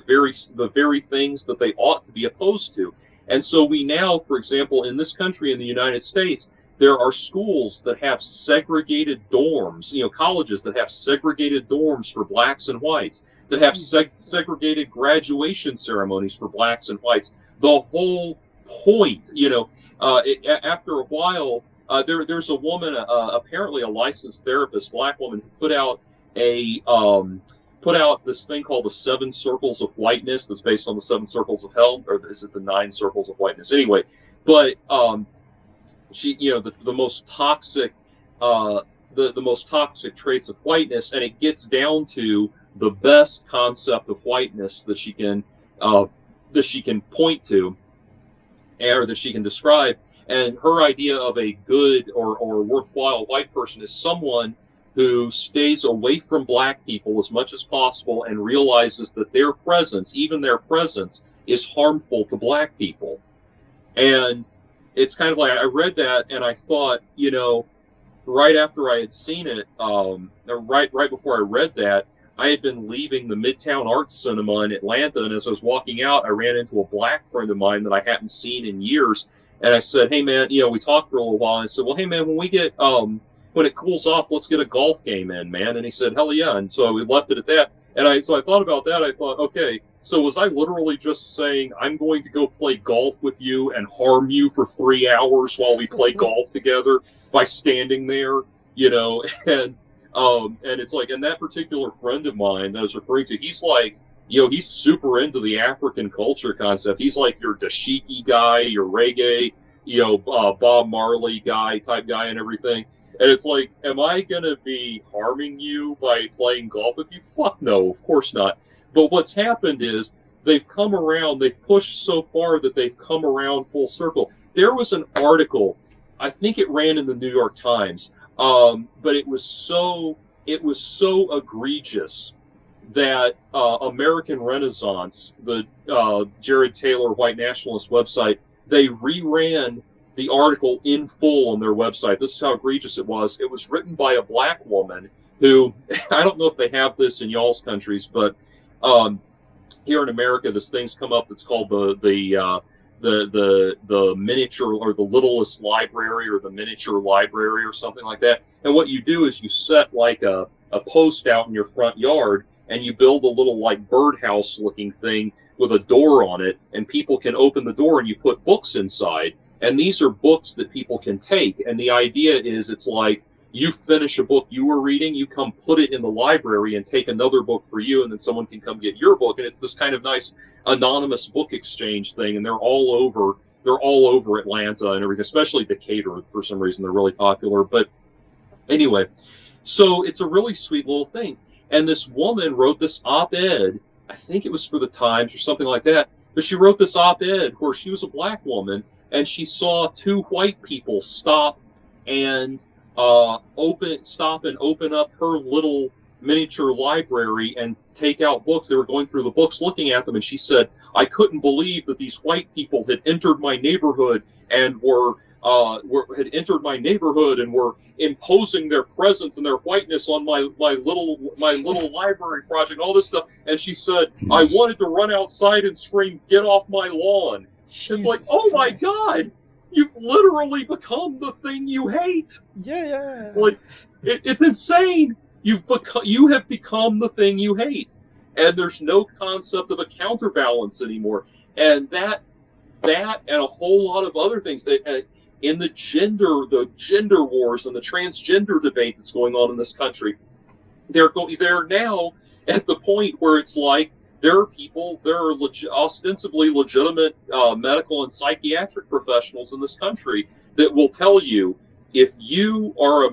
very things that they ought to be opposed to. And so we now, for example, in this country, in the United States, there are schools that have segregated dorms, colleges that have segregated dorms for blacks and whites, that have segregated graduation ceremonies for blacks and whites. The whole point, after a while, there's a woman, apparently a licensed therapist, black woman, who put out this thing called the 7 Circles of Whiteness, that's based on the 7 Circles of Hell, or is it the 9 Circles of Whiteness? Anyway, but she, the most toxic, the most toxic traits of whiteness, and it gets down to the best concept of whiteness that she can point to, or that she can describe. And her idea of a good or worthwhile white person is someone who stays away from black people as much as possible and realizes that their presence, even their presence, is harmful to black people. And it's kind of like I read that and I thought, right after I had seen it, right before I read that, I had been leaving the Midtown Arts Cinema in Atlanta, and as I was walking out, I ran into a black friend of mine that I hadn't seen in years, and I said, "Hey man, we talked for a little while." And I said, "Well, hey man, when it cools off, let's get a golf game in, man." And he said, "Hell yeah!" And so we left it at that. And so I thought about that. I thought, okay, so was I literally just saying I'm going to go play golf with you and harm you for 3 hours while we play golf together by standing there, and it's like, and that particular friend of mine that I was referring to, he's like, he's super into the African culture concept. He's like your dashiki guy, your reggae, Bob Marley type guy and everything. And it's like, am I going to be harming you by playing golf with you? Fuck no, of course not. But what's happened is they've come around, they've pushed so far that they've come around full circle. There was an article, I think it ran in the New York Times, but it was so egregious that American Renaissance, the Jared Taylor white nationalist website, they reran the article in full on their website. This is how egregious it was. It was written by a black woman who, I don't know if they have this in y'all's countries, but here in America, this thing's come up that's called the miniature or the littlest library or the miniature library or something like that. And what you do is you set like a post out in your front yard and you build a little like birdhouse looking thing with a door on it, and people can open the door and you put books inside. And these are books that people can take. And the idea is it's like you finish a book you were reading, you come put it in the library and take another book for you, and then someone can come get your book. And it's this kind of nice anonymous book exchange thing. And they're all over Atlanta and everything, especially Decatur. For some reason, they're really popular. But anyway, so it's a really sweet little thing. And this woman wrote this op-ed, I think it was for the Times or something like that, but she wrote this op-ed where she was a black woman, and she saw two white people stop and open up her little miniature library and take out books. They were going through the books, looking at them, and she said, "I couldn't believe that these white people had entered my neighborhood and were imposing their presence and their whiteness on my little library project, all this stuff." And she said, "I wanted to run outside and scream, 'Get off my lawn!'" It's like, oh my God, you've literally become the thing you hate. Yeah. Like, it's insane. You have become the thing you hate, and there's no concept of a counterbalance anymore. And that and a whole lot of other things that in the gender wars and the transgender debate that's going on in this country, they're now at the point where it's like, there are ostensibly legitimate medical and psychiatric professionals in this country that will tell you, if you are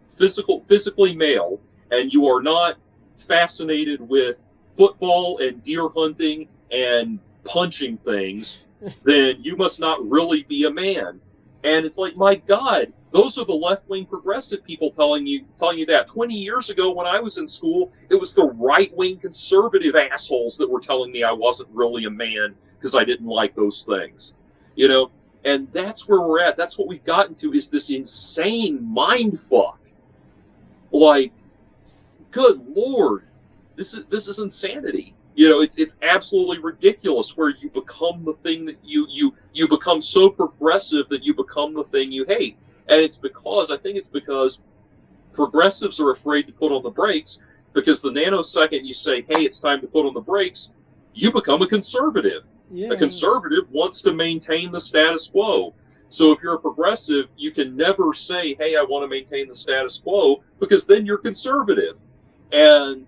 physically male and you are not fascinated with football and deer hunting and punching things, then you must not really be a man. And it's like, my God, those are the left-wing progressive people telling you that. 20 years ago when I was in school, it was the right-wing conservative assholes that were telling me I wasn't really a man because I didn't like those things. And that's where we're at. That's what we've gotten to, is this insane mind fuck. Like, good Lord, this is insanity. It's absolutely ridiculous, where you become the thing that you become so progressive that you become the thing you hate. And I think it's because progressives are afraid to put on the brakes, because the nanosecond you say, hey, it's time to put on the brakes, you become a conservative. Yeah. A conservative wants to maintain the status quo. So if you're a progressive, you can never say, hey, I want to maintain the status quo, because then you're conservative. And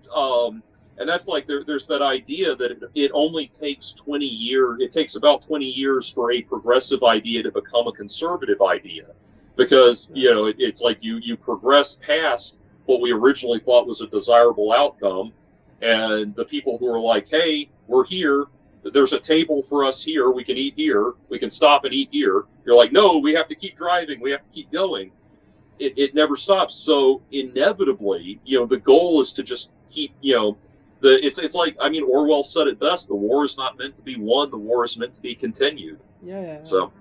that's like, there's that idea that it only takes 20 years, it takes about 20 years for a progressive idea to become a conservative idea. Because, it's like you progress past what we originally thought was a desirable outcome, and the people who are like, hey, we're here, there's a table for us here, we can eat here, we can stop and eat here. You're like, no, we have to keep driving, we have to keep going. It never stops. So inevitably, the goal is to just keep, it's like, Orwell said it best, the war is not meant to be won, the war is meant to be continued. Yeah. So,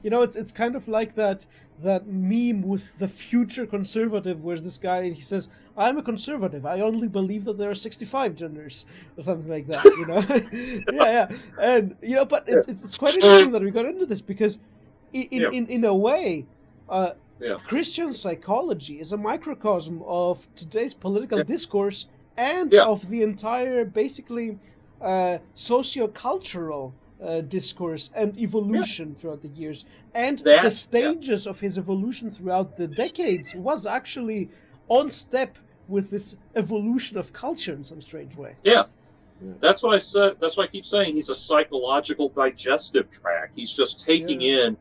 You know, it's kind of like that meme with the future conservative, where this guy, he says, "I'm a conservative. I only believe that there are 65 genders," or something like that. You know, yeah. And you know, but it's quite interesting that we got into this, because in a way, Christian psychology is a microcosm of today's political discourse and of the entire, basically, socio-cultural discourse and evolution throughout the years. And the stages of his evolution throughout the decades was actually on step with this evolution of culture in some strange way. Yeah. That's what I said. That's why I keep saying he's a psychological digestive tract. He's just taking in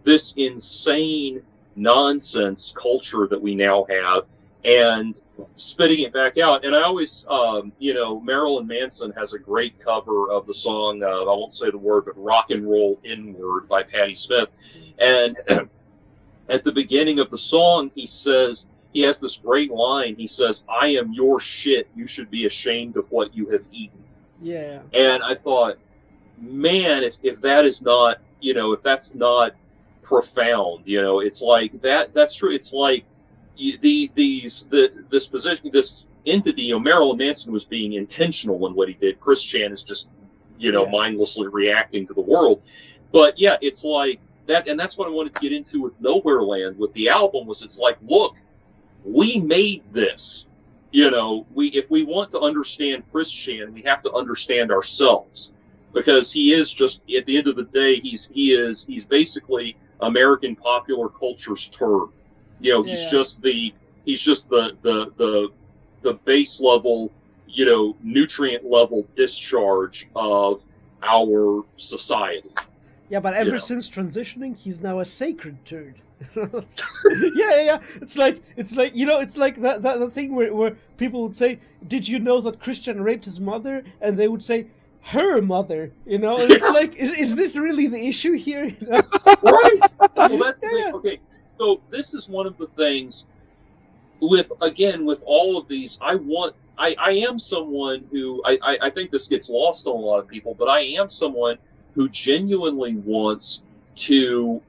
this insane nonsense culture that we now have and spitting it back out. And I always, Marilyn Manson has a great cover of the song, I won't say the word, but Rock and Roll N-Word by Patti Smith. And at the beginning of the song, he says, he has this great line. He says, "I am your shit. You should be ashamed of what you have eaten." Yeah. And I thought, man, if that is not, if that's not profound, it's like that's true. It's like this position, this entity, Marilyn Manson was being intentional in what he did. Chris Chan is just, mindlessly reacting to the world. But yeah, it's like that. And that's what I wanted to get into with Nowhere Land with the album was, it's like, look, we made this. If we want to understand Chris Chan, we have to understand ourselves, because he is just, at the end of the day, he's basically American popular culture's turd. He's just the base level, nutrient level discharge of our society. Yeah, but ever since transitioning, he's now a sacred turd. yeah. It's like it's like that thing where people would say, "Did you know that Christian raped his mother?" And they would say, "Her mother," And it's like, is this really the issue here? Right. Well, that's the thing. Okay, so this is one of the things with all of these. I am someone who I think this gets lost on a lot of people, but I am someone who genuinely wants to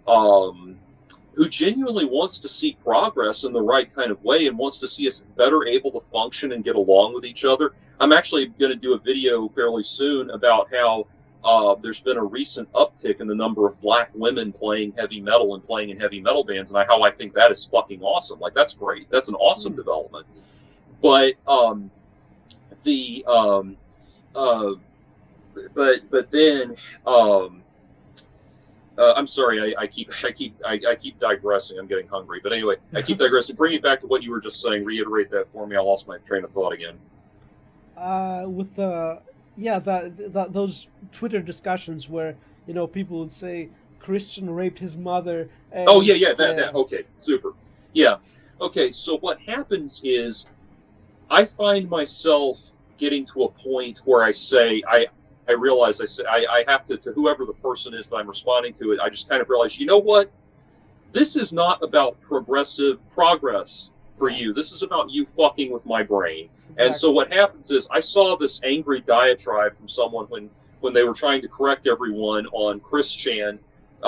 see progress in the right kind of way and wants to see us better able to function and get along with each other. I'm actually going to do a video fairly soon about how there's been a recent uptick in the number of black women playing heavy metal and playing in heavy metal bands, and how I think that is fucking awesome. Like, that's great. That's an awesome development. But then I'm sorry, I keep digressing. I'm getting hungry. But anyway, I keep digressing. Bring it back to what you were just saying. Reiterate that for me. I lost my train of thought again. With those Twitter discussions where, people would say Christian raped his mother. And, that. Okay, super. Yeah. Okay, so what happens is I find myself getting to a point where I say, I realize I have to whoever the person is that I'm responding to it, I just kind of realize, you know what? This is not about progressive progress for you. This is about you fucking with my brain. Exactly. And so what happens is I saw this angry diatribe from someone when they were trying to correct everyone on Chris Chan.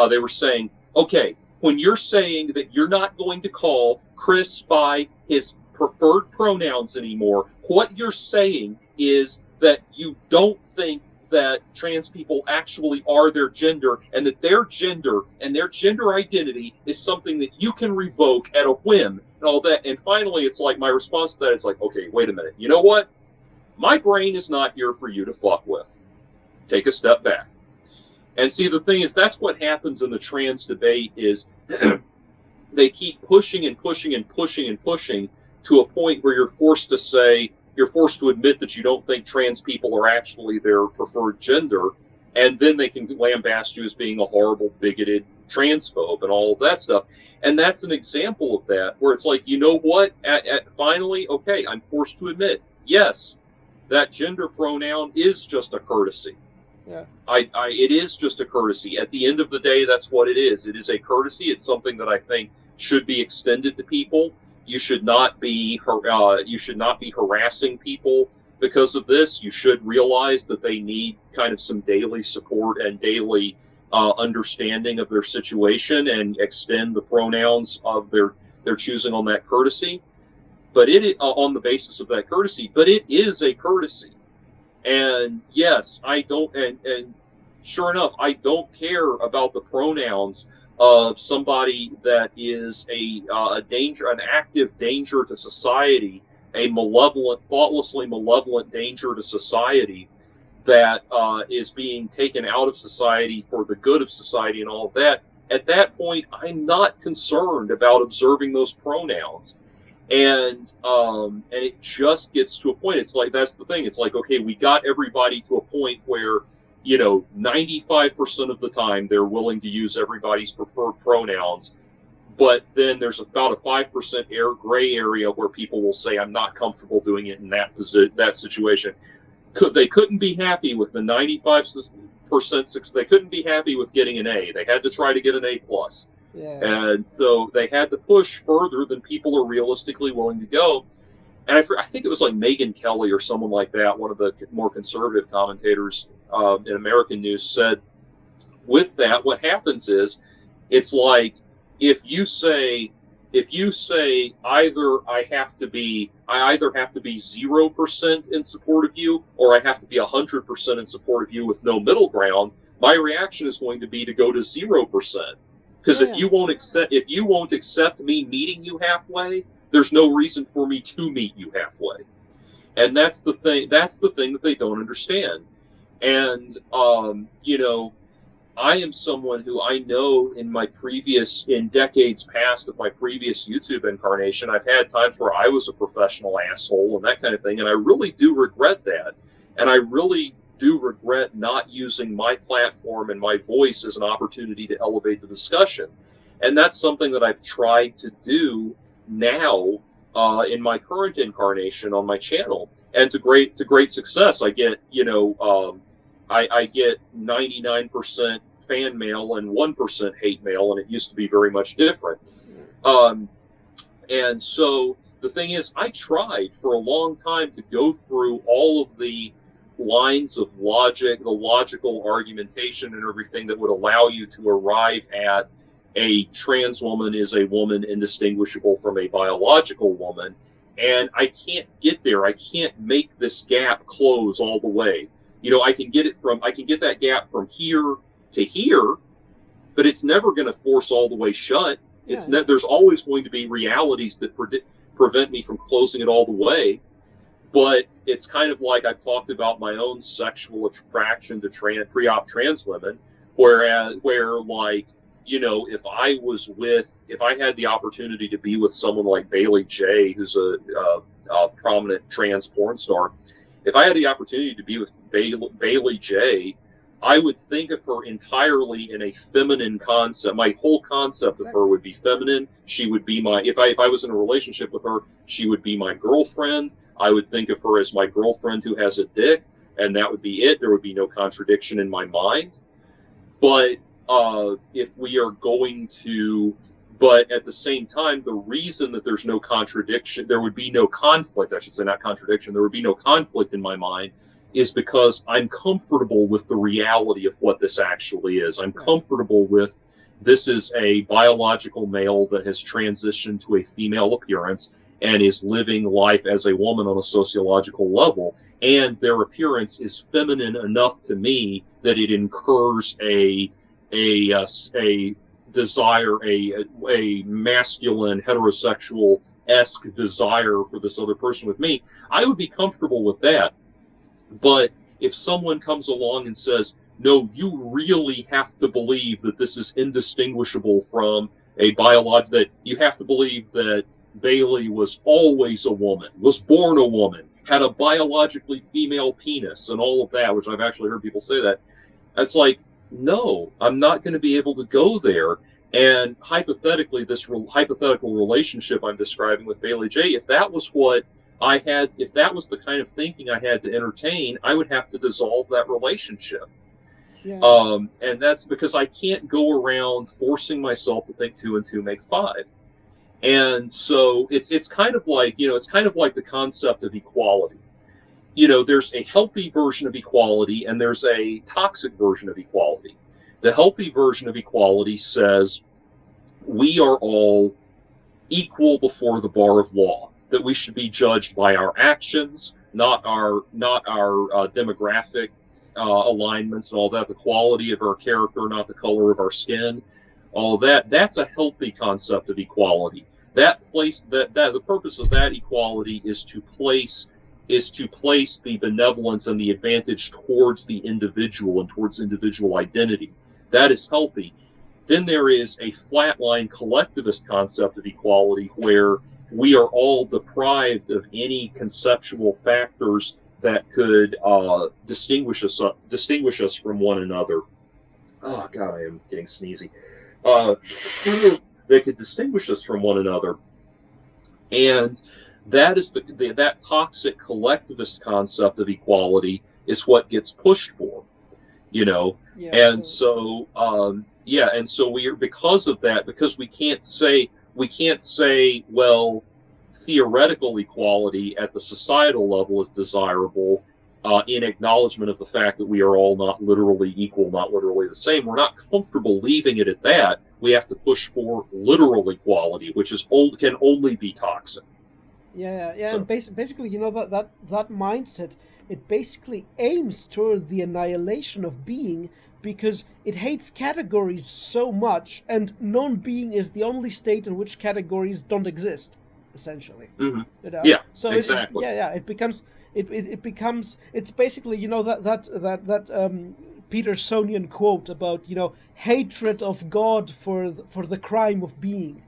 They were saying, okay, when you're saying that you're not going to call Chris by his preferred pronouns anymore, what you're saying is that you don't think that trans people actually are their gender, and that their gender and their gender identity is something that you can revoke at a whim and all that. And finally, it's like, my response to that is like, okay, wait a minute. You know what? My brain is not here for you to fuck with. Take a step back. And see, the thing is, that's what happens in the trans debate is they keep pushing and pushing and pushing and pushing to a point where you're forced to admit that you don't think trans people are actually their preferred gender, and then they can lambast you as being a horrible, bigoted transphobe and all of that stuff. And that's an example of that, where it's like, you know what? Finally, okay, I'm forced to admit, yes, that gender pronoun is just a courtesy. Yeah. It is just a courtesy. At the end of the day, that's what it is. It is a courtesy. It's something that I think should be extended to people. You should not be harassing people because of this. You should realize that they need kind of some daily support and daily understanding of their situation and extend the pronouns of their choosing on that courtesy, but on the basis of that courtesy. But it is a courtesy, and yes, I don't, and sure enough, I don't care about the pronouns of somebody that is a danger, an active danger to society, a malevolent, thoughtlessly malevolent danger to society that is being taken out of society for the good of society and all of that. At that point, I'm not concerned about observing those pronouns. And it just gets to a point. It's like, that's the thing. It's like, okay, we got everybody to a point where, 95% of the time they're willing to use everybody's preferred pronouns. But then there's about a 5% gray area where people will say, I'm not comfortable doing it in that situation. They couldn't be happy with the 95%. They couldn't be happy with getting an A. They had to try to get an A+. Yeah. And so they had to push further than people are realistically willing to go. And I think it was like Megyn Kelly or someone like that, one of the more conservative commentators in American news, said, with that, what happens is, it's like, if you say either I either have to be 0% in support of you, or I have to be 100% in support of you with no middle ground, my reaction is going to be to go to 0%. Because if you won't accept me meeting you halfway, there's no reason for me to meet you halfway. And that's the thing. That's the thing that they don't understand. And I am someone who, I know in decades past of my previous YouTube incarnation, I've had times where I was a professional asshole and that kind of thing, and I really do regret that. And I really do regret not using my platform and my voice as an opportunity to elevate the discussion. And that's something that I've tried to do now in my current incarnation on my channel, and to great success. I get I get 99% fan mail and 1% hate mail, and it used to be very much different. And so the thing is, I tried for a long time to go through all of the lines of logic, the logical argumentation and everything that would allow you to arrive at a trans woman is a woman indistinguishable from a biological woman. And I can't get there. I can't make this gap close all the way. I can get that gap from here to here, but it's never going to force all the way shut. Yeah. There's always going to be realities that prevent me from closing it all the way. But it's kind of like I've talked about my own sexual attraction to pre-op trans women, where like, if I had the opportunity to be with someone like Bailey J, who's a prominent trans porn star, if I had the opportunity to be with Bailey J, I would think of her entirely in a feminine concept. My whole concept of her would be feminine. She would be if I was in a relationship with her, she would be my girlfriend. I would think of her as my girlfriend who has a dick, and that would be it. There would be no contradiction in my mind. But if we are going to, but at the same time, the reason that there's no contradiction, there would be no conflict, I should say, not contradiction, there would be no conflict in my mind, is because I'm comfortable with the reality of what this actually is. I'm comfortable with, this is a biological male that has transitioned to a female appearance and is living life as a woman on a sociological level, and their appearance is feminine enough to me that it incurs a desire, a masculine heterosexual-esque desire for this other person with me. I would be comfortable with that. But if someone comes along and says, no, you really have to believe that this is indistinguishable from a biological, that you have to believe that Bailey was always a woman, was born a woman, had a biologically female penis and all of that, which I've actually heard people say that. It's like, no, I'm not going to be able to go there. And hypothetically, this hypothetical relationship I'm describing with Bailey J, if that was what I had, if that was the kind of thinking I had to entertain, I would have to dissolve that relationship. Yeah. And that's because I can't go around forcing myself to think 2 and 2 make 5. And so it's kind of like, it's kind of like the concept of equality. There's a healthy version of equality and there's a toxic version of equality. The healthy version of equality says we are all equal before the bar of law, that we should be judged by our actions, not our demographic alignments and all that, the quality of our character, not the color of our skin, all that. That's a healthy concept of equality. That the purpose of that equality is to place the benevolence and the advantage towards the individual and towards individual identity. That is healthy. Then there is a flatline collectivist concept of equality where we are all deprived of any conceptual factors that could distinguish us from one another. Oh God, I am getting sneezy. They could distinguish us from one another, and that is that toxic collectivist concept of equality is what gets pushed for, and so we are, because of that, because we can't say, well, theoretical equality at the societal level is desirable, in acknowledgement of the fact that we are all not literally equal, not literally the same. We're not comfortable leaving it at that. We have to push for literal equality, which can only be toxic. Yeah. So. And basically, that mindset, it basically aims toward the annihilation of being, because it hates categories so much, and non-being is the only state in which categories don't exist, essentially. Mm-hmm. Yeah. So exactly. It becomes. It's basically that Petersonian quote about hatred of God for the crime of being,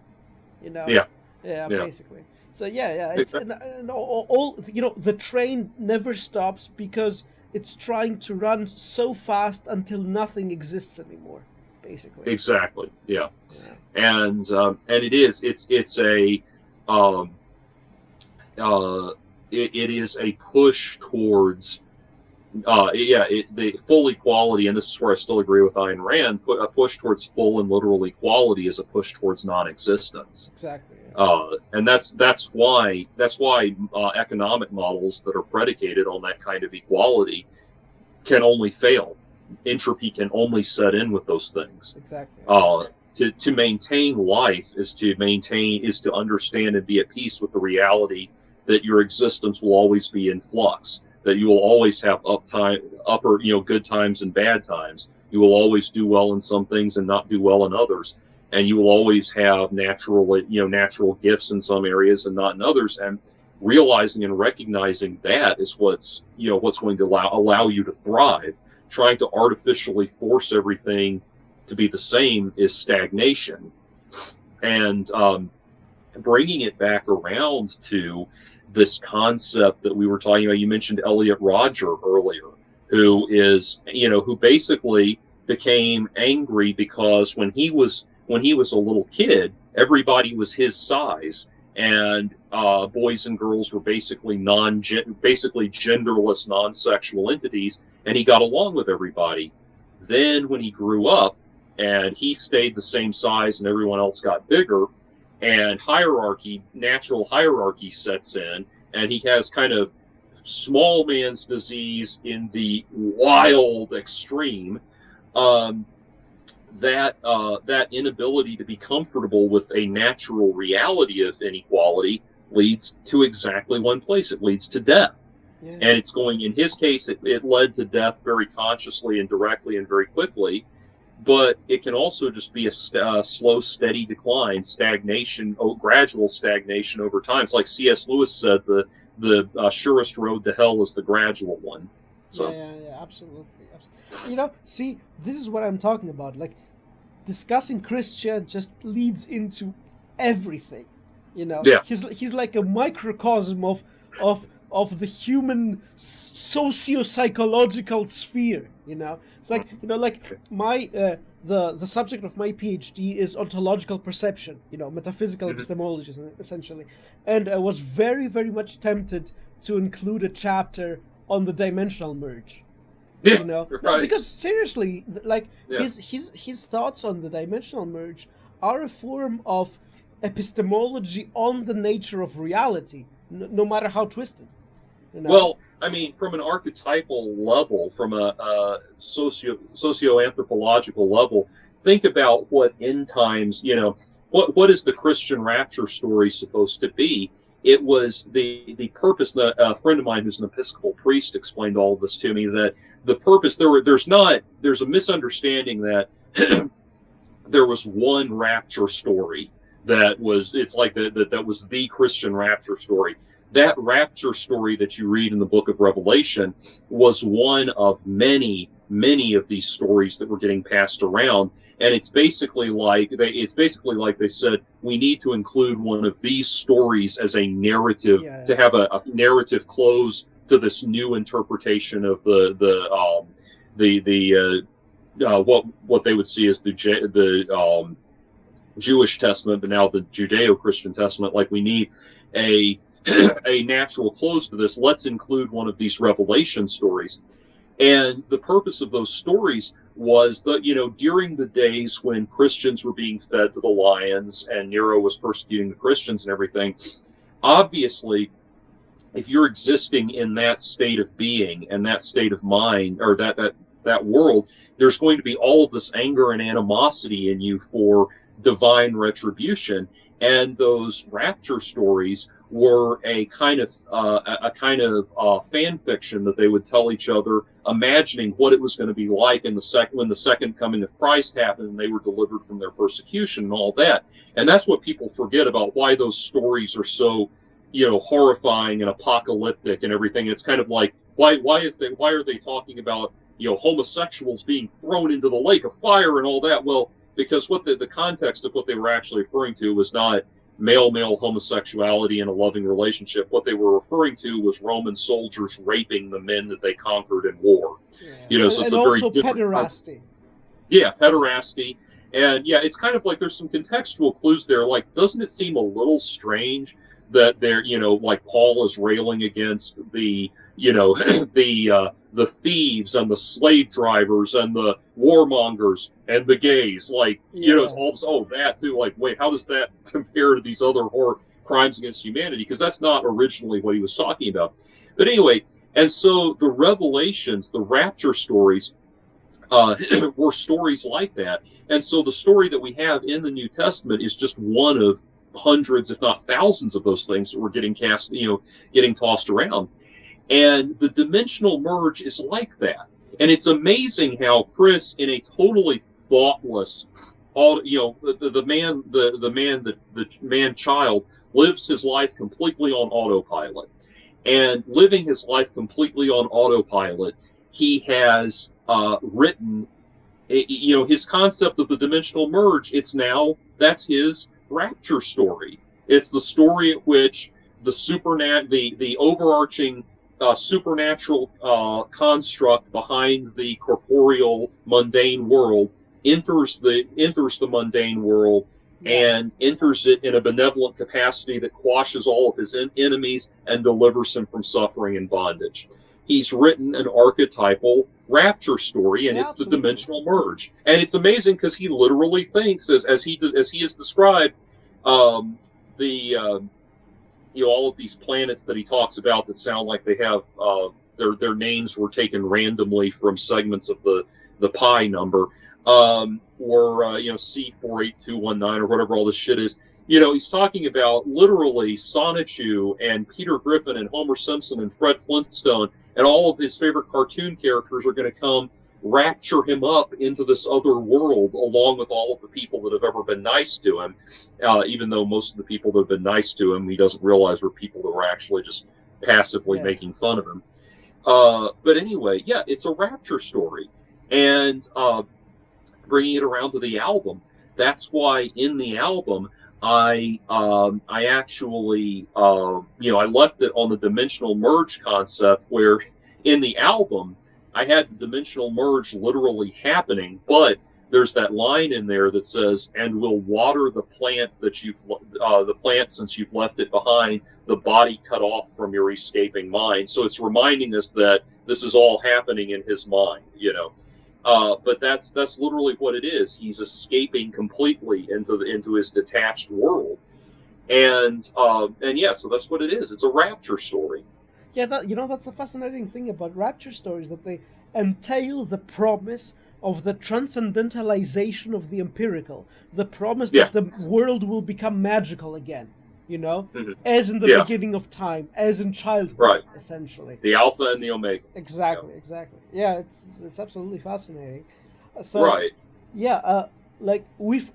Yeah. Basically. So it's and all the train never stops because it's trying to run so fast until nothing exists anymore, basically. Exactly. Yeah. And it is a push towards the full equality, and this is where I still agree with Ayn Rand. A push towards full and literal equality is a push towards non-existence. Exactly. And that's why economic models that are predicated on that kind of equality can only fail. Entropy can only set in with those things. Exactly. To maintain life is to understand and be at peace with the reality that your existence will always be in flux, that you will always have good times and bad times. You will always do well in some things and not do well in others. And you will always have natural gifts in some areas and not in others. And realizing and recognizing that is what's going to allow you to thrive. Trying to artificially force everything to be the same is stagnation. And bringing it back around to this concept that we were talking about, you mentioned Elliot Rodger earlier, who basically became angry because when he was a little kid, everybody was his size, and boys and girls were basically genderless, non-sexual entities, and he got along with everybody. Then when he grew up and he stayed the same size and everyone else got bigger, and natural hierarchy sets in, and he has kind of small man's disease in the wild extreme, that inability to be comfortable with a natural reality of inequality leads to exactly one place. It leads to death. Yeah. And it's going, in his case, it led to death very consciously and directly and very quickly. But it can also just be a slow, steady decline, stagnation, gradual stagnation over time. It's like C.S. Lewis said, the surest road to hell is the gradual one. So. Yeah, absolutely. See, this is what I'm talking about. Like, discussing Christian just leads into everything. Yeah. He's like a microcosm of the human socio-psychological sphere. It's like my the subject of my PhD is ontological perception. Metaphysical epistemology, essentially, and I was very, very much tempted to include a chapter on the dimensional merge. Yeah, right. Because seriously, his thoughts on the dimensional merge are a form of epistemology on the nature of reality, no matter how twisted. Well, I mean, from an archetypal level, from a socio-anthropological level, think about what end times, what is the Christian rapture story supposed to be? It was the purpose. A friend of mine who's an Episcopal priest explained all of this to me, that the purpose there's a misunderstanding that there was one rapture story that was that was the Christian rapture story. That rapture story that you read in the book of Revelation was one of many of these stories that were getting passed around, and it's basically like they said, we need to include one of these stories as a narrative, to have a narrative close to this new interpretation of what they would see as the Jewish Testament, but now the Judeo-Christian Testament. Like, we need a natural close to this. Let's include one of these Revelation stories. And the purpose of those stories was that, during the days when Christians were being fed to the lions and Nero was persecuting the Christians and everything, obviously, if you're existing in that state of being and that state of mind, or that world, there's going to be all of this anger and animosity in you for divine retribution. And those rapture stories were a kind of fan fiction that they would tell each other, imagining what it was going to be like when the second coming of Christ happened and they were delivered from their persecution and all that. And that's what people forget about why those stories are so, horrifying and apocalyptic and everything. It's kind of like, why are they talking about, homosexuals being thrown into the lake of fire and all that? Well, because what the context of what they were actually referring to was not male homosexuality in a loving relationship. What they were referring to was Roman soldiers raping the men that they conquered in war. Yeah. So it's and a very also different pederasty. Yeah, pederasty. And yeah, it's kind of like there's some contextual clues there. Like, doesn't it seem a little strange that they're, like Paul is railing against the, the thieves and the slave drivers and the warmongers and the gays, it's all that too. Like, wait, how does that compare to these other horror crimes against humanity? Because that's not originally what he was talking about. But anyway, and so the revelations, the rapture stories, were stories like that. And so the story that we have in the New Testament is just one of hundreds, if not thousands, of those things that were getting getting tossed around. And the dimensional merge is like that. And it's amazing how Chris, in a totally thoughtless, the man child lives his life completely on autopilot. And living his life completely on autopilot, he has written, his concept of the dimensional merge. That's his rapture story. It's the story at which the overarching supernatural construct behind the corporeal mundane world enters the mundane world and enters it in a benevolent capacity that quashes all of his enemies and delivers him from suffering and bondage. He's written an archetypal rapture story, and it's the dimensional merge. And it's amazing because he literally thinks, as he has described, all of these planets that he talks about that sound like they have their names were taken randomly from segments of the pi number, or C48219 or whatever all this shit is. He's talking about literally Sonichu and Peter Griffin and Homer Simpson and Fred Flintstone and all of his favorite cartoon characters are going to come rapture him up into this other world, along with all of the people that have ever been nice to him, even though most of the people that have been nice to him, he doesn't realize were people that were actually just passively making fun of him. But anyway, it's a rapture story. And bringing it around to the album, that's why in the album, I actually, I left it on the dimensional merge concept, where in the album, I had the dimensional merge literally happening, but there's that line in there that says, "And will water the plant since you've left it behind, the body cut off from your escaping mind." So it's reminding us that this is all happening in his mind, But that's literally what it is. He's escaping completely into his detached world, and so that's what it is. It's a rapture story. Yeah, that's the fascinating thing about rapture stories, that they entail the promise of the transcendentalization of the empirical, the promise Yeah. that the world will become magical again, Mhm. as in the Yeah. beginning of time, as in childhood, Right. essentially. The alpha and the omega. Exactly, exactly. Yeah, it's absolutely fascinating. So, Right. yeah, like we've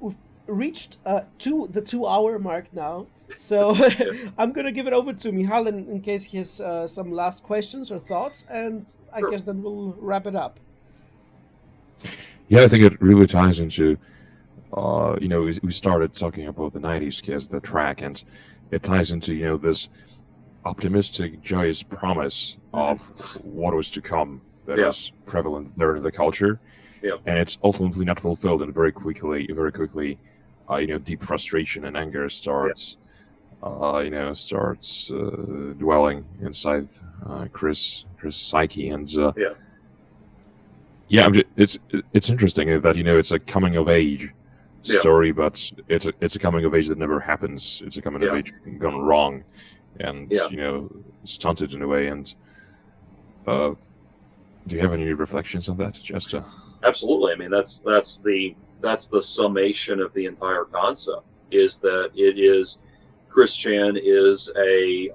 reached the 2 hour mark now. So Yeah. I'm gonna give it over to Michał in case he has some last questions or thoughts, and I Sure. guess then we'll wrap it up. Yeah, I think it really ties into, we started talking about the 90s kids, the track, and it ties into, this optimistic, joyous promise of what was to come that Yeah. was prevalent there in the culture. Yeah. And it's ultimately not fulfilled, and very quickly, deep frustration and anger starts, dwelling inside Chris' psyche, and Yeah. yeah, it's interesting that it's a coming of age Yeah. story, but it's a coming of age that never happens. It's a coming of Yeah. age gone wrong, and Yeah. stunted in a way. And do you have any reflections on that, Jester? Absolutely. I mean, that's the summation of the entire concept. Is that it is Chris Chan is a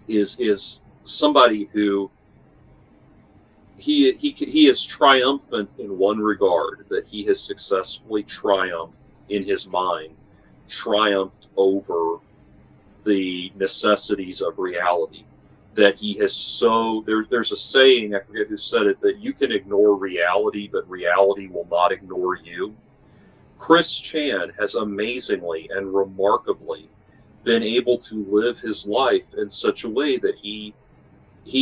is somebody who he is triumphant in one regard, that he has successfully triumphed in his mind, triumphed over the necessities of reality. That he has there's a saying, I forget who said it, that you can ignore reality, but reality will not ignore you. Chris Chan has amazingly and remarkably been able to live his life in such a way that he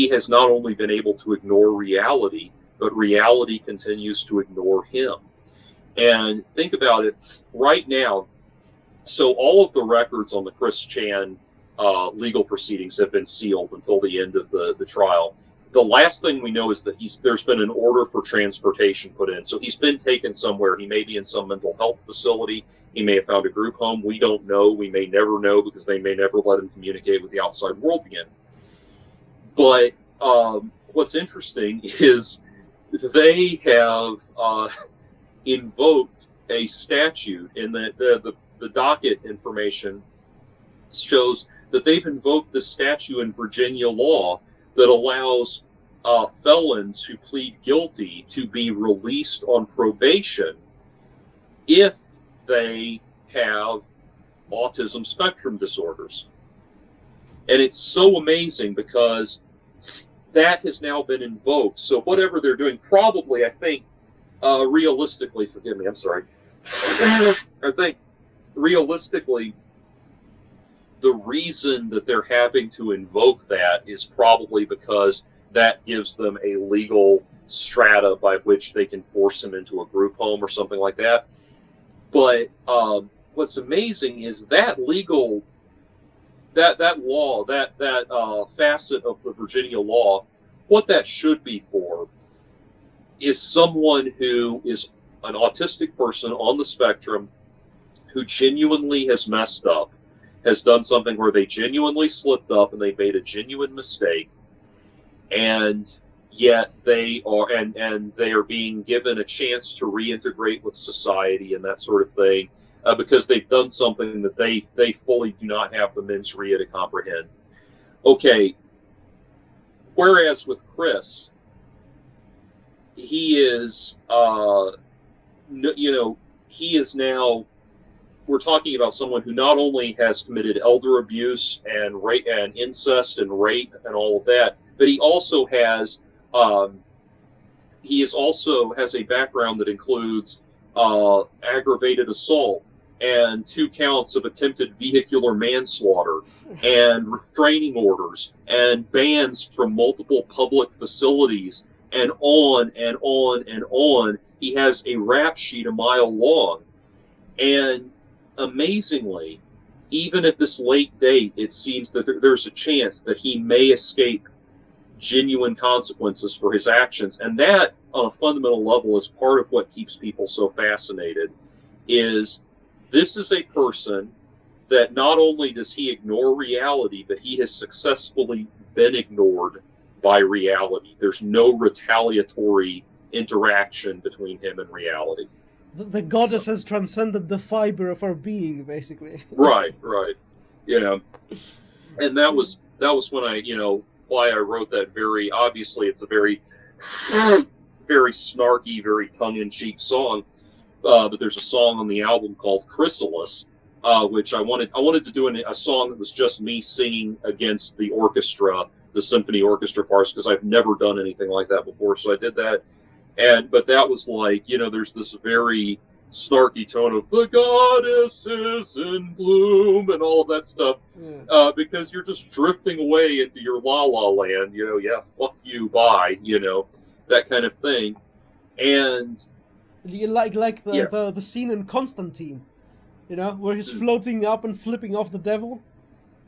has not only been able to ignore reality, but reality continues to ignore him. And think about it right now. So all of the records on the Chris Chan legal proceedings have been sealed until the end of the trial. The last thing we know is that there's been an order for transportation put in. So he's been taken somewhere. He may be in some mental health facility. He may have found a group home. We don't know. We may never know, because they may never let him communicate with the outside world again. But what's interesting is they have invoked a statute in the docket information shows that they've invoked the statute in Virginia law that allows felons who plead guilty to be released on probation if they have autism spectrum disorders. And it's so amazing because that has now been invoked. So whatever they're doing, probably, I think, realistically, forgive me, I'm sorry. I think realistically, the reason that they're having to invoke that is probably because that gives them a legal strata by which they can force him into a group home or something like that. But what's amazing is that legal that law, that facet of the Virginia law, what that should be for is someone who is an autistic person on the spectrum who genuinely has messed up, has done something where they genuinely slipped up and they made a genuine mistake, and yet they are being given a chance to reintegrate with society and that sort of thing, because they've done something that they fully do not have the mens rea to comprehend. Okay, whereas with Chris, he is, he is now. We're talking about someone who not only has committed elder abuse and rape and incest and rape and all of that, but he also has has a background that includes aggravated assault and 2 counts of attempted vehicular manslaughter and restraining orders and bans from multiple public facilities, and on and on and on. He has a rap sheet a mile long. And amazingly, even at this late date, it seems that there's a chance that he may escape genuine consequences for his actions. And that, on a fundamental level, is part of what keeps people so fascinated. Is this is a person that not only does he ignore reality, but he has successfully been ignored by reality. There's no retaliatory interaction between him and reality. The goddess has transcended the fiber of our being, basically. Right. You know, and that was when I, why I wrote that. Very obviously, it's a very, very snarky, very tongue-in-cheek song. But there's a song on the album called Chrysalis, which I wanted to do a song that was just me singing against the orchestra, the symphony orchestra parts, because I've never done anything like that before. So I did that. But that was like, there's this very snarky tone of the goddess is in bloom and all of that stuff, because you're just drifting away into your la la land, yeah, fuck you, bye, that kind of thing. And like the scene in Constantine, where he's floating up and flipping off the devil.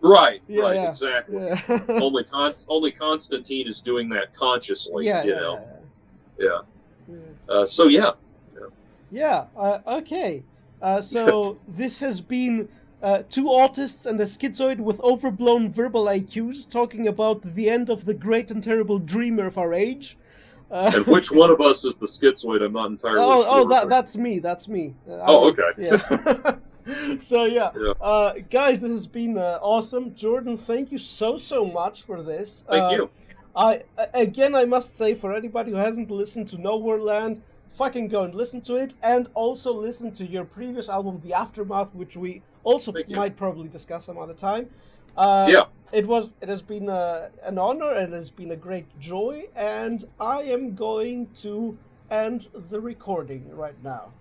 Right, yeah. Exactly. Yeah. only Constantine is doing that consciously, So yeah. Okay. So this has been two autists and a schizoid with overblown verbal IQs talking about the end of the great and terrible dreamer of our age. And which one of us is the schizoid? I'm not entirely sure. Oh, that's me. Okay. Yeah. So guys, this has been awesome. Jordan, thank you so much for this. Thank you. I must say, for anybody who hasn't listened to Nowhere Land, fucking go and listen to it, and also listen to your previous album, The Aftermath, which we also might probably discuss some other time. It has been an honor, and it has been a great joy, and I am going to end the recording right now.